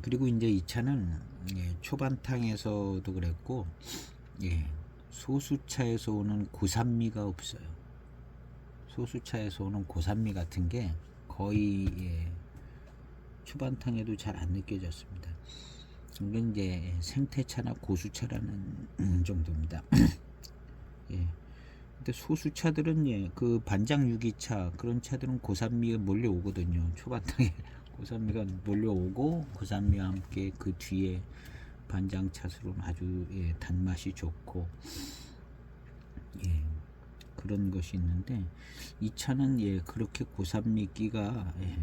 그리고 이제 이 차는 예, 초반탕에서도 그랬고 예, 소수차에서 오는 고산미가 없어요. 소수차에서 오는 고산미 같은 게 거의 예, 초반탕에도 잘 안 느껴졌습니다. 이게 이제 생태차나 고수차라는 정도입니다. 예. 근데 소수차들은 예, 그 반장 유기차 그런 차들은 고산미가 몰려오거든요. 초반당에 고산미가 몰려오고 고산미와 함께 그 뒤에 반장 차수로는 아주 예, 단맛이 좋고 예, 그런 것이 있는데 이 차는 예, 그렇게 고산미 끼가 예,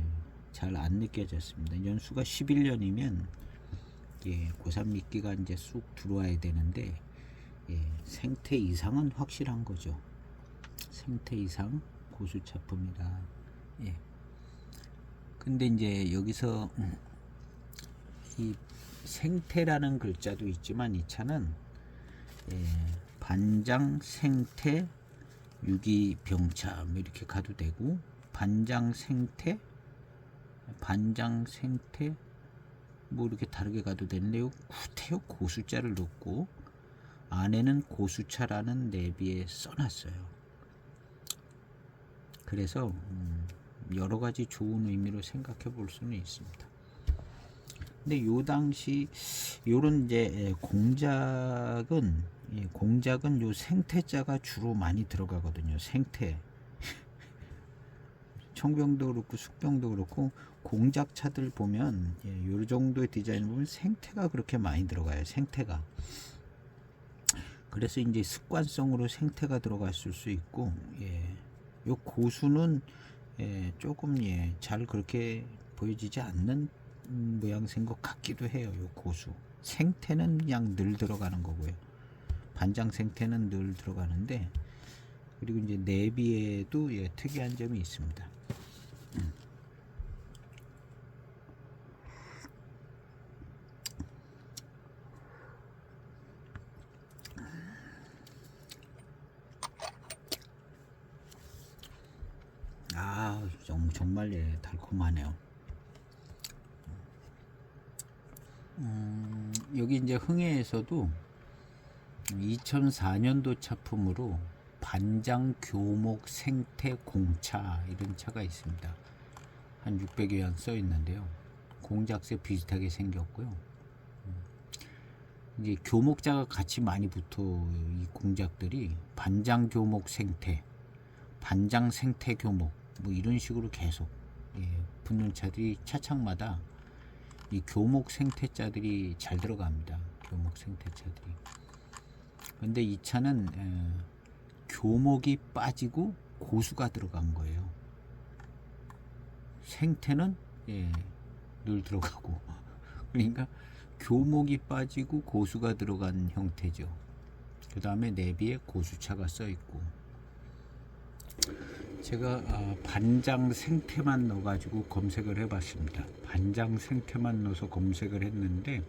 잘 안 느껴졌습니다. 연수가 11년이면 예, 고산미 끼가 이제 쑥 들어와야 되는데 예, 생태 이상은 확실한 거죠. 생태 이상 고수차품이다. 예. 근데 이제 여기서 이 생태라는 글자도 있지만 이 차는 예, 반장 생태 유기병차 뭐 이렇게 가도 되고 반장 생태 뭐 이렇게 다르게 가도 되는데요. 구태여 고수자를 넣고 안에는 고수차라는 내비에 써놨어요. 그래서 여러 가지 좋은 의미로 생각해 볼 수는 있습니다. 근데 요 당시 요런 이제 공작은 요 생태자가 주로 많이 들어가거든요. 생태. 청병도 그렇고 숙병도 그렇고 공작차들 보면 예, 요 정도의 디자인 보면 생태가 그렇게 많이 들어가요. 생태가. 그래서 이제 습관성으로 생태가 들어갔을 수 있고 예. 요 고수는 예, 조금 예, 잘 그렇게 보여지지 않는 모양새인 것 같기도 해요. 요 고수 생태는 그냥 늘 들어가는 거고요. 반장 생태는 늘 들어가는데 그리고 이제 내비에도 예, 특이한 점이 있습니다. 아 정말 예, 달콤하네요. 여기 이제 흥해에서도 2004년도 차품으로 반장 교목 생태 공차 이런 차가 있습니다. 한 600여 양 써 있는데요. 공작새 비슷하게 생겼고요. 이제 교목자가 같이 많이 붙어 이 공작들이 반장 교목 생태, 반장 생태 교목 뭐 이런 식으로 계속 예, 붙는 차들이 차창마다 이 교목 생태자들이 잘 들어갑니다. 교목 생태자들이. 근데 이 차는 교목이 빠지고 고수가 들어간 거예요. 생태는 예, 늘 들어가고 그러니까 교목이 빠지고 고수가 들어간 형태죠. 그 다음에 내비에 고수차가 써 있고 제가 반장 생태만 넣어가지고 검색을 해봤습니다. 반장 생태만 넣어서 검색을 했는데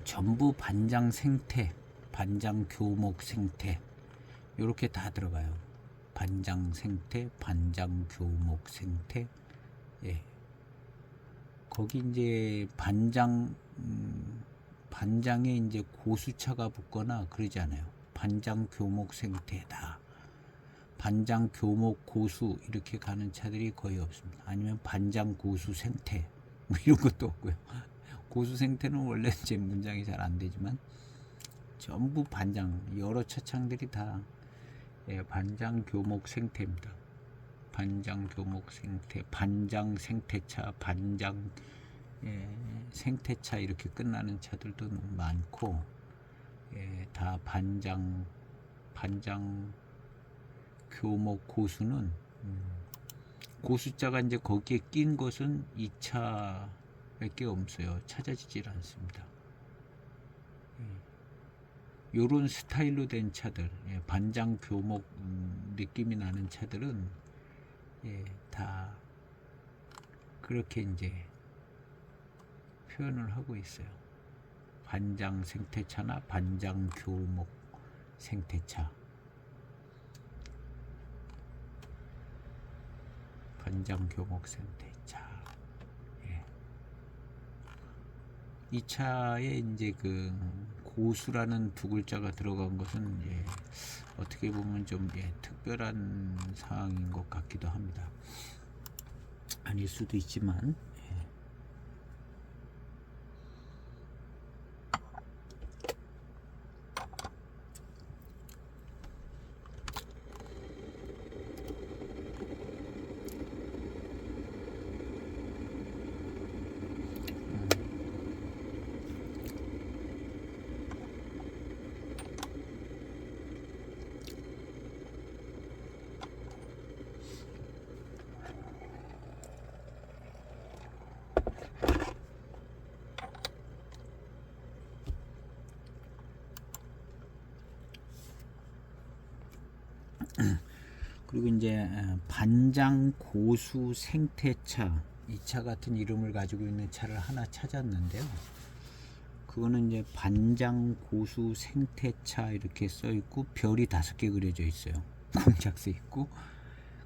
전부 반장 생태, 반장 교목 생태 이렇게 다 들어가요. 반장 생태, 반장 교목 생태. 예. 거기 이제 반장에 이제 고수차가 붙거나 그러지 않아요. 반장 교목 생태다. 반장 교목 고수 이렇게 가는 차들이 거의 없습니다. 아니면 반장 고수 생태 뭐 이런 것도 없고요. 고수 생태는 원래 이제 문장이 잘 안 되지만 전부 반장 여러 차창들이 다 예, 반장 교목 생태입니다. 반장 교목 생태, 반장 생태차, 반장 예, 생태차 이렇게 끝나는 차들도 많고 예, 다 반장 교목 고수는 고수자가 이제 거기에 낀 것은 2차밖에 없어요. 찾아지질 않습니다. 요런 스타일로 된 차들 예, 반장 교목 느낌이 나는 차들은 예, 다 그렇게 이제 표현을 하고 있어요. 반장 생태차나 반장 교목 생태차, 반장 교목 생태차. 예. 이 차에 이제 그 고수라는 두 글자가 들어간 것은 예, 어떻게 보면 좀 예, 특별한 사항인 것 같기도 합니다. 아닐 수도 있지만 예. 그리고 이제 반장 고수 생태차, 이 차 같은 이름을 가지고 있는 차를 하나 찾았는데요. 그거는 이제 반장 고수 생태차 이렇게 써 있고 별이 5개 그려져 있어요. 공작새 있고.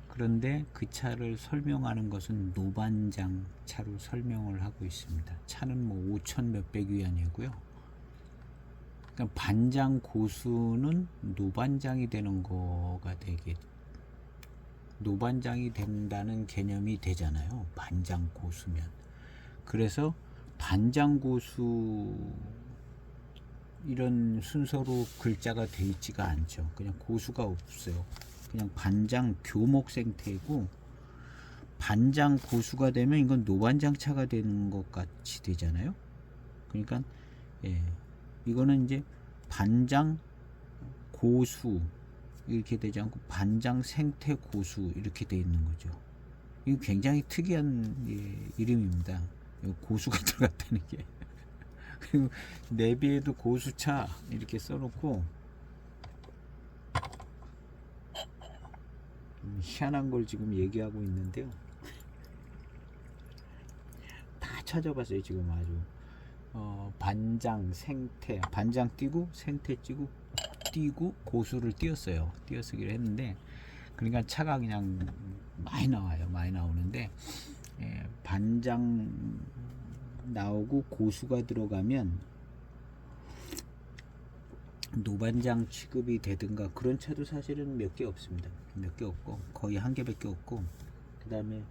그런데 그 차를 설명하는 것은 노반장 차로 설명을 하고 있습니다. 차는 뭐 5천 몇백 위안이고요. 그러니까 반장 고수는 노반장이 되는 거가 되게, 노반장이 된다는 개념이 되잖아요. 반장 고수면. 그래서 반장 고수 이런 순서로 글자가 되어 있지가 않죠. 그냥 고수가 없어요. 그냥 반장 교목 생태이고, 반장 고수가 되면 이건 노반장차가 되는 것 같이 되잖아요. 그러니까 이거는 이제 반장 고수 이렇게 되지 않고 반장 생태 고수 이렇게 돼 있는 거죠. 이거 굉장히 특이한 이름입니다. 고수가 들어갔다는 게. 그리고 내비에도 고수차 이렇게 써놓고 희한한 걸 지금 얘기하고 있는데요. 다 찾아봤어요 지금 아주. 반장 생태, 반장 띄고 생태 띄고 고수를 띄어쓰기를 했는데, 그러니까 차가 그냥 많이 나와요. 많이 나오는데 반장 나오고 고수가 들어가면 노반장 취급이 되든가 그런 차도 사실은 몇 개 없습니다. 몇 개 없고 거의 한 개밖에 없고, 그 다음에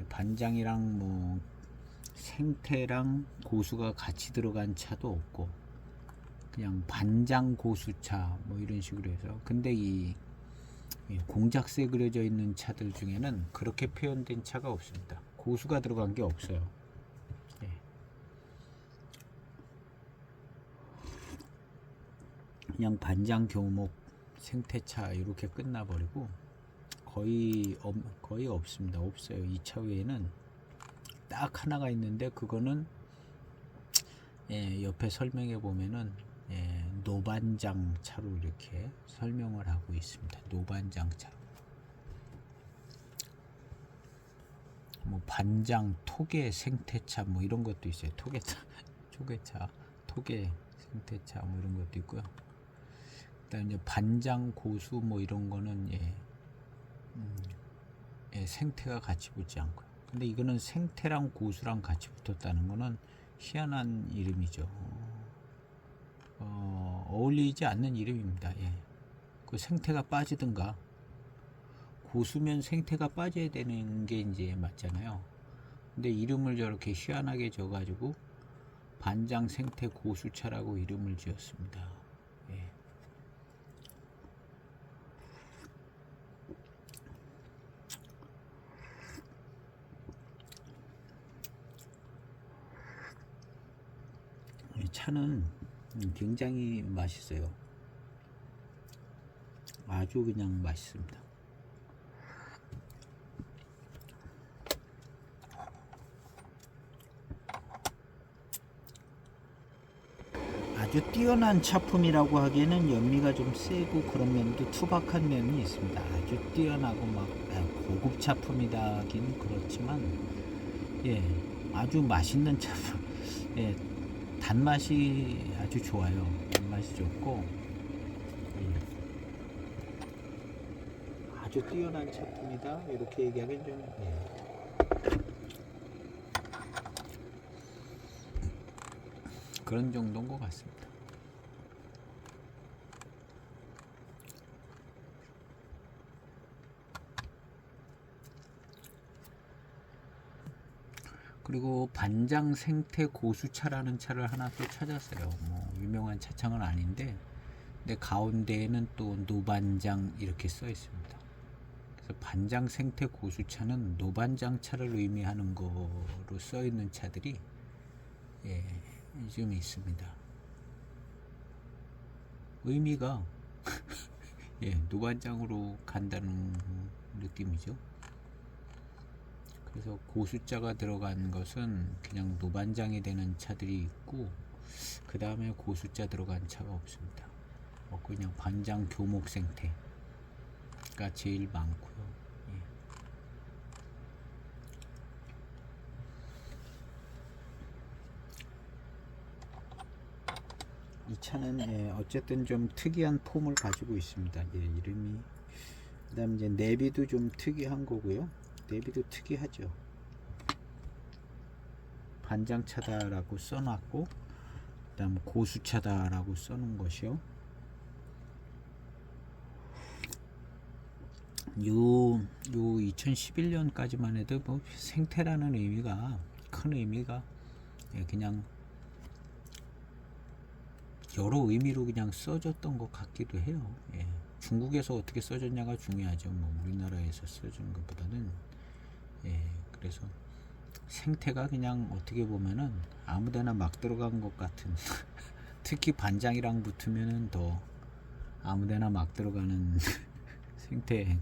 반장이랑 뭐 생태랑 고수가 같이 들어간 차도 없고 그냥 반장 고수차 뭐 이런 식으로 해서. 근데 이 공작새 그려져 있는 차들 중에는 그렇게 표현된 차가 없습니다. 고수가 들어간 게 없어요. 그냥 반장 교목 생태차 이렇게 끝나버리고 거의 없습니다. 없어요. 이 차 외에는 딱 하나가 있는데, 그거는 옆에 설명해 보면은 노반장 차로 이렇게 설명을 하고 있습니다. 노반장 차. 뭐 반장 토계 생태차 뭐 이런 것도 있어요. 토계차, 초계차, 토계 생태차 뭐 이런 것도 있고요. 그다음 이제 반장 고수 뭐 이런 거는 생태가 같이 붙지 않고요. 근데 이거는 생태랑 고수랑 같이 붙었다는 거는 희한한 이름이죠. 어울리지 않는 이름입니다. 그 생태가 빠지든가, 고수면 생태가 빠져야 되는 게 이제 맞잖아요. 근데 이름을 저렇게 희한하게 져가지고 반장 생태 고수차라고 이름을 지었습니다. 차는 굉장히 맛있어요. 아주 그냥 맛있습니다. 아주 뛰어난 차품이라고 하기에는 연미가 좀 세고 그런 면도, 투박한 면이 있습니다. 아주 뛰어나고 막 고급 차품이다긴 그렇지만 아주 맛있는 차품. 단맛이 아주 좋아요. 단맛이 좋고 아주 뛰어난 차품이다 이렇게 얘기하기엔 좀 그런 정도인 것 같습니다. 그리고 반장 생태 고수차라는 차를 하나 또 찾았어요. 뭐 유명한 차창은 아닌데, 근데 가운데에는 또 노반장 이렇게 써 있습니다. 그래서 반장 생태 고수차는 노반장 차를 의미하는 거로 써 있는 차들이 좀 있습니다. 의미가 노반장으로 간다는 느낌이죠. 그래서 고수자가 들어간 것은 그냥 노반장이 되는 차들이 있고, 그 다음에 고수자 들어간 차가 없습니다. 그냥 반장 교목 생태 제일 많고요. 이 차는 어쨌든 좀 특이한 폼을 가지고 있습니다. 이름이. 그다음 이제 내비도 좀 특이한 거고요. 내비도 특이하죠. 반장차다라고 써놨고, 그다음 고수차다라고 써놓은 것이요. 요 2011년까지만 해도 뭐 생태라는 의미가 큰 의미가 그냥 여러 의미로 그냥 써졌던 것 같기도 해요. 중국에서 어떻게 써졌냐가 중요하죠. 뭐 우리나라에서 써진 것보다는. 그래서 생태가 그냥 어떻게 보면은 아무데나 막 들어간 것 같은 특히 반장이랑 붙으면은 더 아무데나 막 들어가는 생태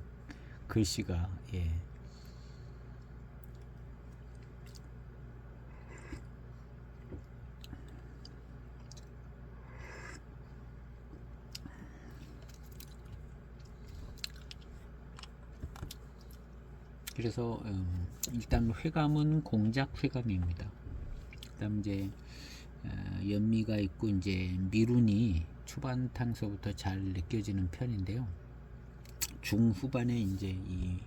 글씨가. 그래서 일단 회감은 공작 회감입니다. 그다음 이제 연미가 있고 이제 미룬이 초반탕서부터 잘 느껴지는 편인데요. 중후반에 이제 이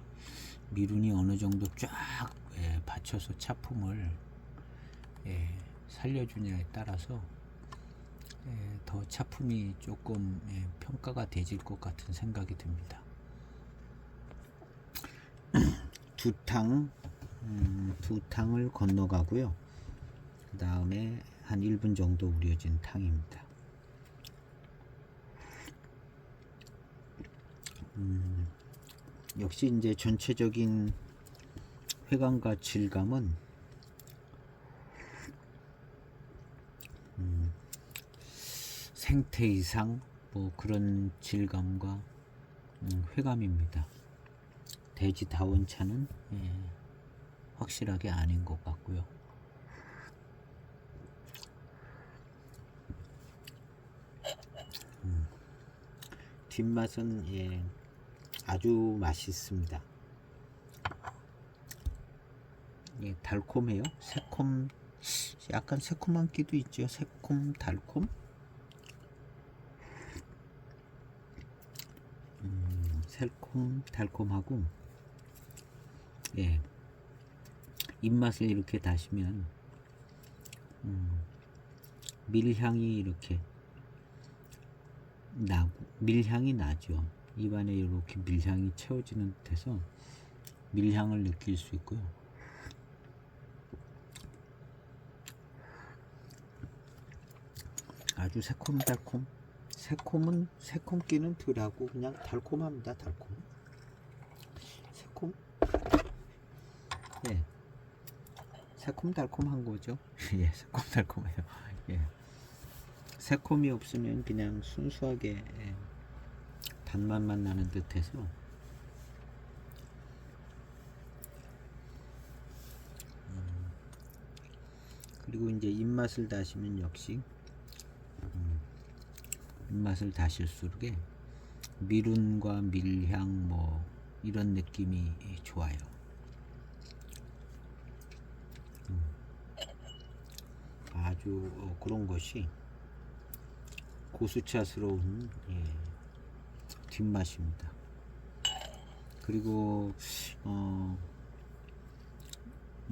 미룬이 어느 정도 쫙 받쳐서 차품을 살려주냐에 따라서 더 차품이 조금 평가가 되질 것 같은 생각이 듭니다. 두 탕을 건너가고요. 그 다음에 한 1분 정도 우려진 탕입니다. 역시 이제 전체적인 회감과 질감은 생태 이상 뭐 그런 질감과 회감입니다. 대지다운 차는 확실하게 아닌 것 같고요. 뒷맛은 아주 맛있습니다. 달콤해요. 약간 새콤한 끼도 있죠. 새콤 달콤. 새콤 달콤하고 입맛을 이렇게 다시면 밀향이 이렇게 밀향이 나죠. 입안에 이렇게 밀향이 채워지는 듯해서 밀향을 느낄 수 있고요. 아주 새콤달콤. 새콤기는 덜하고 그냥 달콤합니다. 달콤. 새콤달콤한 거죠. 새콤달콤해요. 새콤이 없으면 그냥 순수하게 단맛만 나는 듯해서 그리고 이제 입맛을 다시면 역시 입맛을 다실수록 미룬과 밀향 뭐 이런 느낌이 좋아요. 아주 그런 것이 고수차스러운 뒷맛입니다. 그리고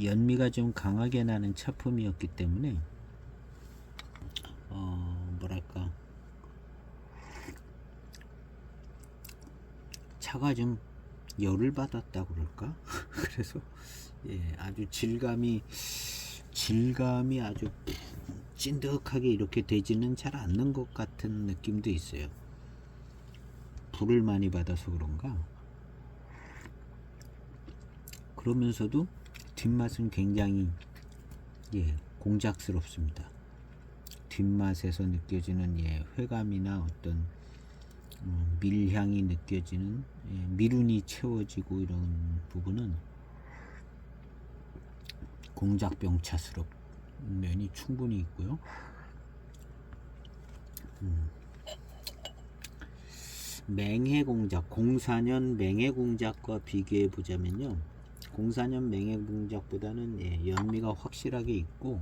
연미가 좀 강하게 나는 차품이었기 때문에 뭐랄까 차가 좀 열을 받았다 그럴까? 그래서 아주 질감이 아주 찐득하게 이렇게 되지는 잘 않는 것 같은 느낌도 있어요. 불을 많이 받아서 그런가? 그러면서도 뒷맛은 굉장히 공작스럽습니다. 뒷맛에서 느껴지는 회감이나 어떤 밀향이 느껴지는 미룬이 채워지고 이런 부분은 공작병차스럽 면이 충분히 있고요. 맹해공작, 04년 맹해공작과 비교해 보자면요, 04년 맹해공작보다는 연미가 확실하게 있고,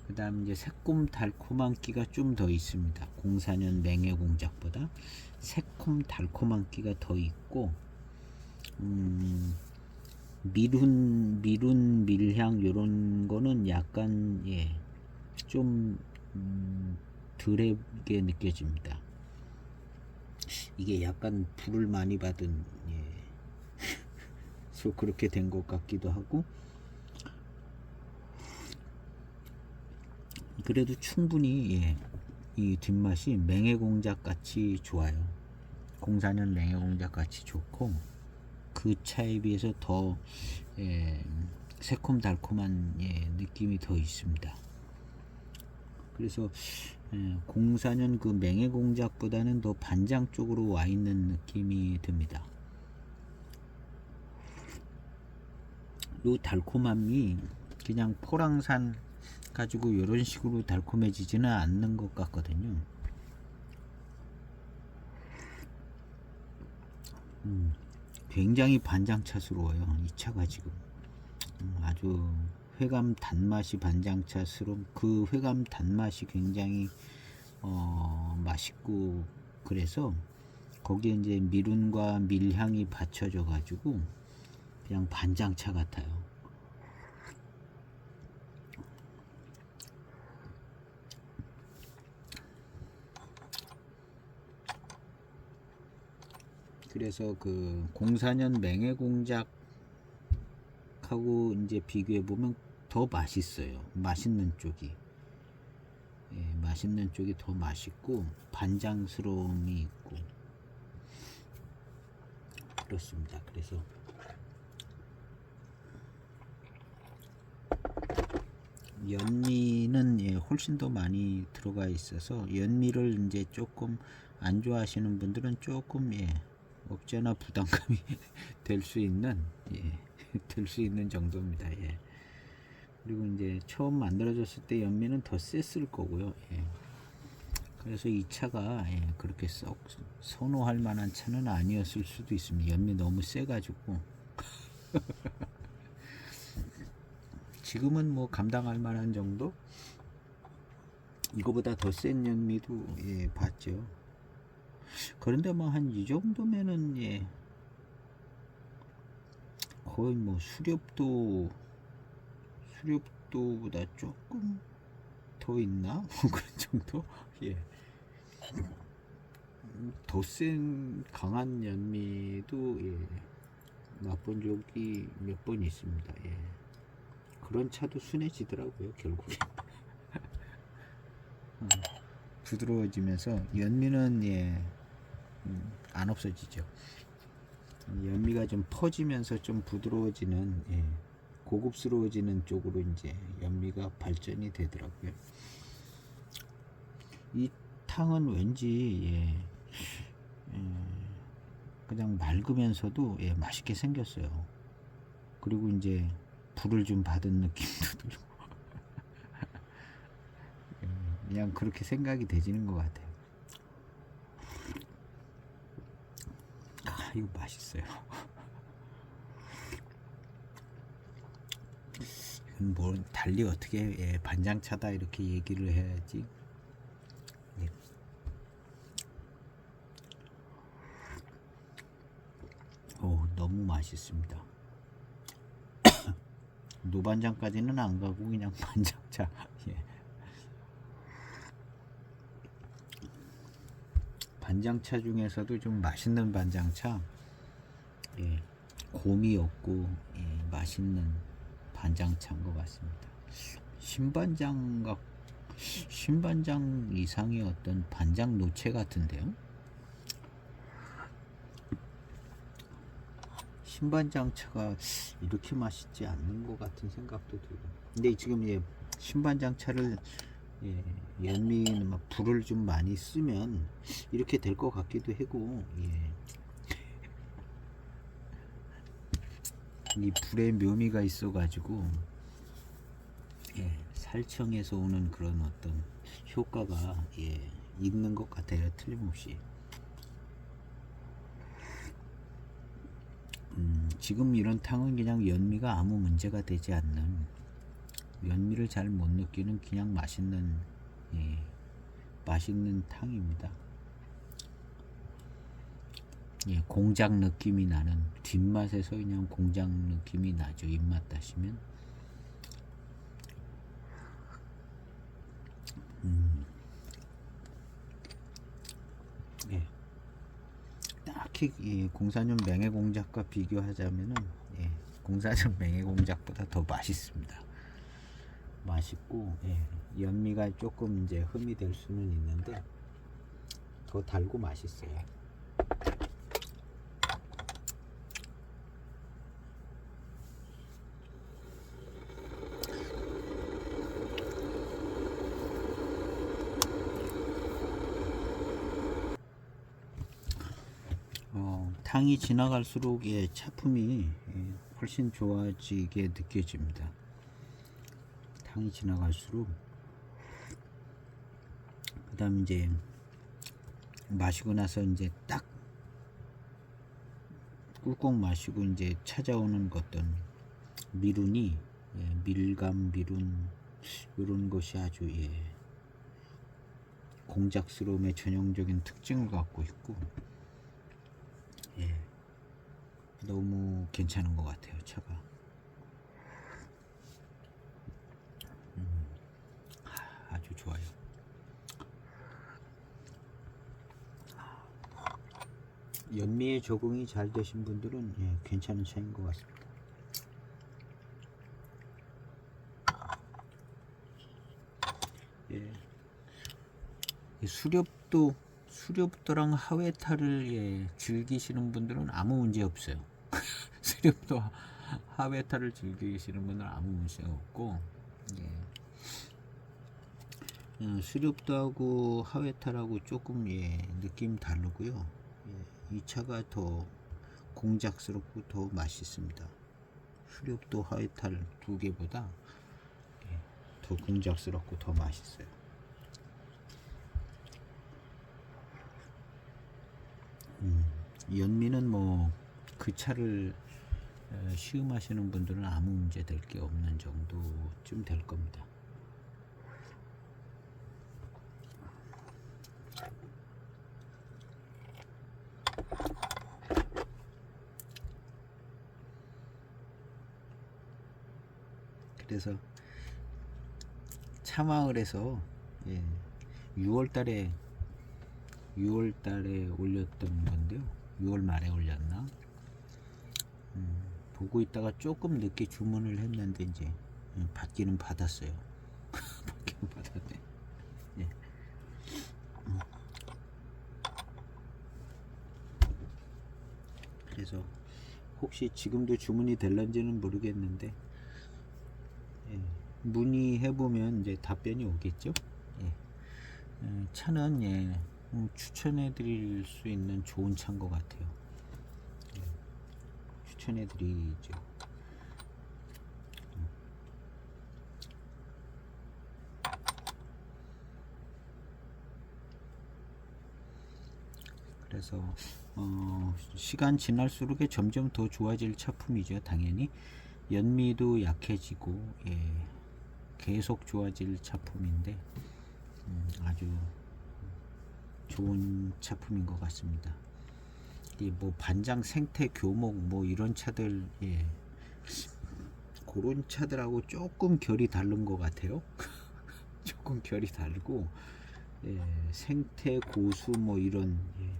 그 다음 이제 새콤달콤한 끼가 좀 더 있습니다. 04년 맹해공작보다 새콤달콤한 끼가 더 있고, 미룬 밀향 요런 거는 약간 좀 덜하게 느껴집니다. 이게 약간 불을 많이 받은 그래서 그렇게 된 것 같기도 하고, 그래도 충분히 이 뒷맛이 맹해공작 같이 좋아요. 04년 맹해공작 같이 좋고, 그 차에 비해서 더 새콤달콤한 느낌이 더 있습니다. 그래서 04년 그 맹해공작보다는 더 반장 쪽으로 와 있는 느낌이 듭니다. 요 달콤함이 그냥 포랑산 가지고 이런 식으로 달콤해지지는 않는 것 같거든요. 굉장히 반장차스러워요, 이 차가 지금. 아주 회감 단맛이 반장차스러운, 그 회감 단맛이 굉장히 맛있고, 그래서 거기에 이제 미륜과 밀향이 받쳐져 가지고 그냥 반장차 같아요. 그래서 그 04년 맹해공작하고 이제 비교해 보면 더 맛있어요. 맛있는 쪽이. 맛있는 쪽이 더 맛있고 반장스러움이 있고 그렇습니다. 그래서 연미는 훨씬 더 많이 들어가 있어서, 연미를 이제 조금 안 좋아하시는 분들은 조금 없지 않아 부담감이 될 수 있는 될 수 있는 정도입니다. 그리고 이제 처음 만들어졌을 때 연미는 더 셌을 거고요. 그래서 이 차가 그렇게 썩 선호할 만한 차는 아니었을 수도 있습니다. 연미 너무 세가지고. 지금은 뭐 감당할 만한 정도? 이거보다 더 센 연미도 봤죠. 그런데 뭐 한 이 정도면은 거의 뭐 수렵도보다 조금 더 있나? 뭐 그런 정도? 더 센 강한 연미도 맛본 적이 몇 번 있습니다. 그런 차도 순해지더라고요, 결국에. 부드러워지면서 연미는 안 없어지죠. 연미가 좀 퍼지면서 좀 부드러워지는, 고급스러워지는 쪽으로 이제 연미가 발전이 되더라고요. 이 탕은 왠지 그냥 맑으면서도 맛있게 생겼어요. 그리고 이제 불을 좀 받은 느낌도 들고 그냥 그렇게 생각이 되지는 것 같아요. 이거 맛있어요. 이건 뭐 달리 어떻게 반장차다 이렇게 얘기를 해야지. 너무 맛있습니다. 노반장까지는 안 가고 그냥 반장차. 반장차 중에서도 좀 맛있는 반장차, 곰이 없고 맛있는 반장차인 것 같습니다. 신반장 이상의 어떤 반장 노체 같은데요. 신반장차가 이렇게 맛있지 않는 것 같은 생각도 들고. 근데 지금 신반장차를 연미는 막 불을 좀 많이 쓰면 이렇게 될 것 같기도 하고, 이 불의 묘미가 있어 가지고 살청에서 오는 그런 어떤 효과가 있는 것 같아요, 틀림없이. 지금 이런 탕은 그냥 연미가 아무 문제가 되지 않는, 연미를 잘 못 느끼는 그냥 맛있는, 예, 맛있는 탕입니다. 예, 공작 느낌이 나는, 뒷맛에서 그냥 공작 느낌이 나죠. 입맛 다시면. 예, 딱히 이 공사년 맹해공작과 비교하자면은, 예, 공사년 맹해공작보다 더 맛있습니다. 맛있고, 예, 연미가 조금 이제 흠이 될 수는 있는데 더 달고 맛있어요. 탕이 지나갈수록, 예, 차품이, 예, 훨씬 좋아지게 느껴집니다. 탕이 지나갈수록. 그 다음 이제 마시고 나서 이제 딱 꿀꺽 마시고 이제 찾아오는 어떤 미룬이, 예, 밀감 미룬 이런 것이 아주, 예, 공작스러움의 전형적인 특징을 갖고 있고, 예, 너무 괜찮은 것 같아요. 차가 아주 좋아요. 연미에 적응이 잘 되신 분들은, 예, 괜찮은 차인 것 같습니다. 예, 수렵도랑 하회탈을, 예, 즐기시는 분들은 아무 문제 없어요. 수렵도 하회탈을 즐기시는 분들은 아무 문제 없고, 예, 수렵도하고 하회탈하고 조금, 예, 느낌 다르고요. 예, 이 차가 더 공작스럽고 더 맛있습니다. 수렵도 하회탈 두 개보다, 예, 더 공작스럽고 더 맛있어요. 연미는 뭐 그 차를 시음하시는 분들은 아무 문제 될 게 없는 정도쯤 될 겁니다. 그래서 차마을에서, 예, 6월달에 올렸던 건데요. 6월 말에 올렸나? 보고 있다가 조금 늦게 주문을 했는데 이제 받기는 받았어요. 받기는 받았네. 예. 그래서 혹시 지금도 주문이 될런지는 모르겠는데, 예, 문의해보면 이제 답변이 오겠죠. 예. 차는, 예, 추천해드릴 수 있는 좋은 차인 것 같아요. 예, 추천해드리죠. 그래서 시간 지날수록 점점 더 좋아질 차품이죠. 당연히 연미도 약해지고, 예, 계속 좋아질 차품인데, 아주 좋은 차품인 것 같습니다. 뭐 반장 생태 교목 뭐 이런 차들, 예, 그런 차들하고 조금 결이 다른 것 같아요. 조금 결이 다르고, 예, 생태 고수 뭐 이런, 예,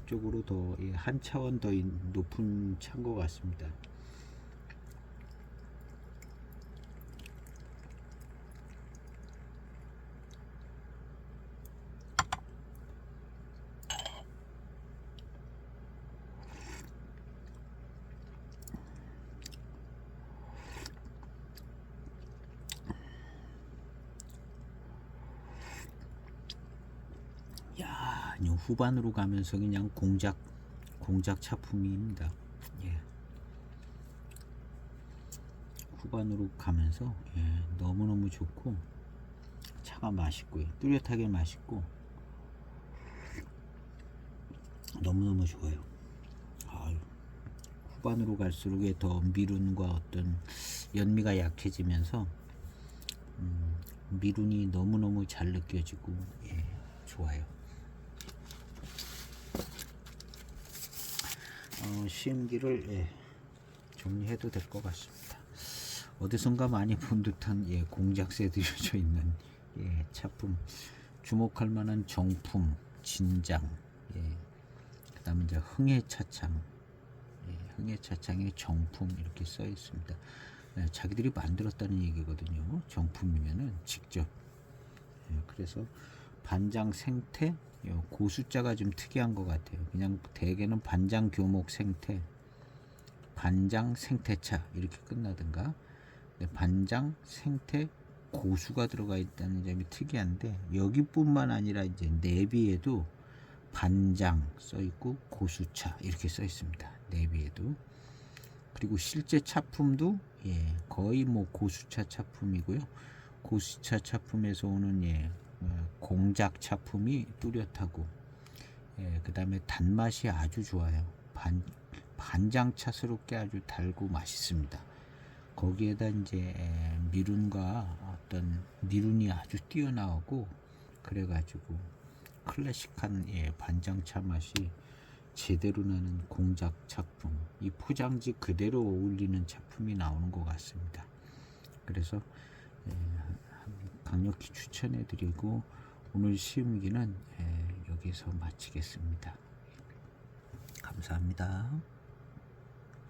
쪽으로 더, 예, 한 차원 더 높은 차인 것 같습니다. 야, 후반으로 가면서 그냥 공작 차품입니다. 예. 후반으로 가면서, 예, 너무너무 좋고 차가 맛있고요. 뚜렷하게 맛있고 너무너무 좋아요. 아유, 후반으로 갈수록 더 미룬과 어떤 연미가 약해지면서 미룬이 너무너무 잘 느껴지고 좋아요. 시음기를 정리해도 될 것 같습니다. 어디선가 많이 본 듯한 공작새 들여져 있는 차품, 주목할 만한 정품, 진장, 그 다음에 이제 흥해차창, 흥해차창의 정품 이렇게 써 있습니다. 자기들이 만들었다는 얘기거든요. 정품이면은 직접. 그래서 반장 생태, 고수자가 좀 특이한 것 같아요. 그냥 대개는 반장 교목 생태, 반장 생태차 이렇게 끝나든가. 반장 생태 고수가 들어가 있다는 점이 특이한데, 여기뿐만 아니라 이제 내비에도 반장 써 있고 고수차 이렇게 써 있습니다. 내비에도. 그리고 실제 차품도 거의 뭐 고수차 차품이고요. 고수차 차품에서 오는 공작 차품이 뚜렷하고, 그 다음에 단맛이 아주 좋아요. 반장차스럽게 아주 달고 맛있습니다. 거기에다 이제 미룬과 어떤 미룬이 아주 뛰어나오고, 그래가지고 클래식한 반장차 맛이 제대로 나는 공작 차품, 이 포장지 그대로 어울리는 차품이 나오는 것 같습니다. 그래서 강력히 추천해드리고, 오늘 시음기는 여기서 마치겠습니다. 감사합니다.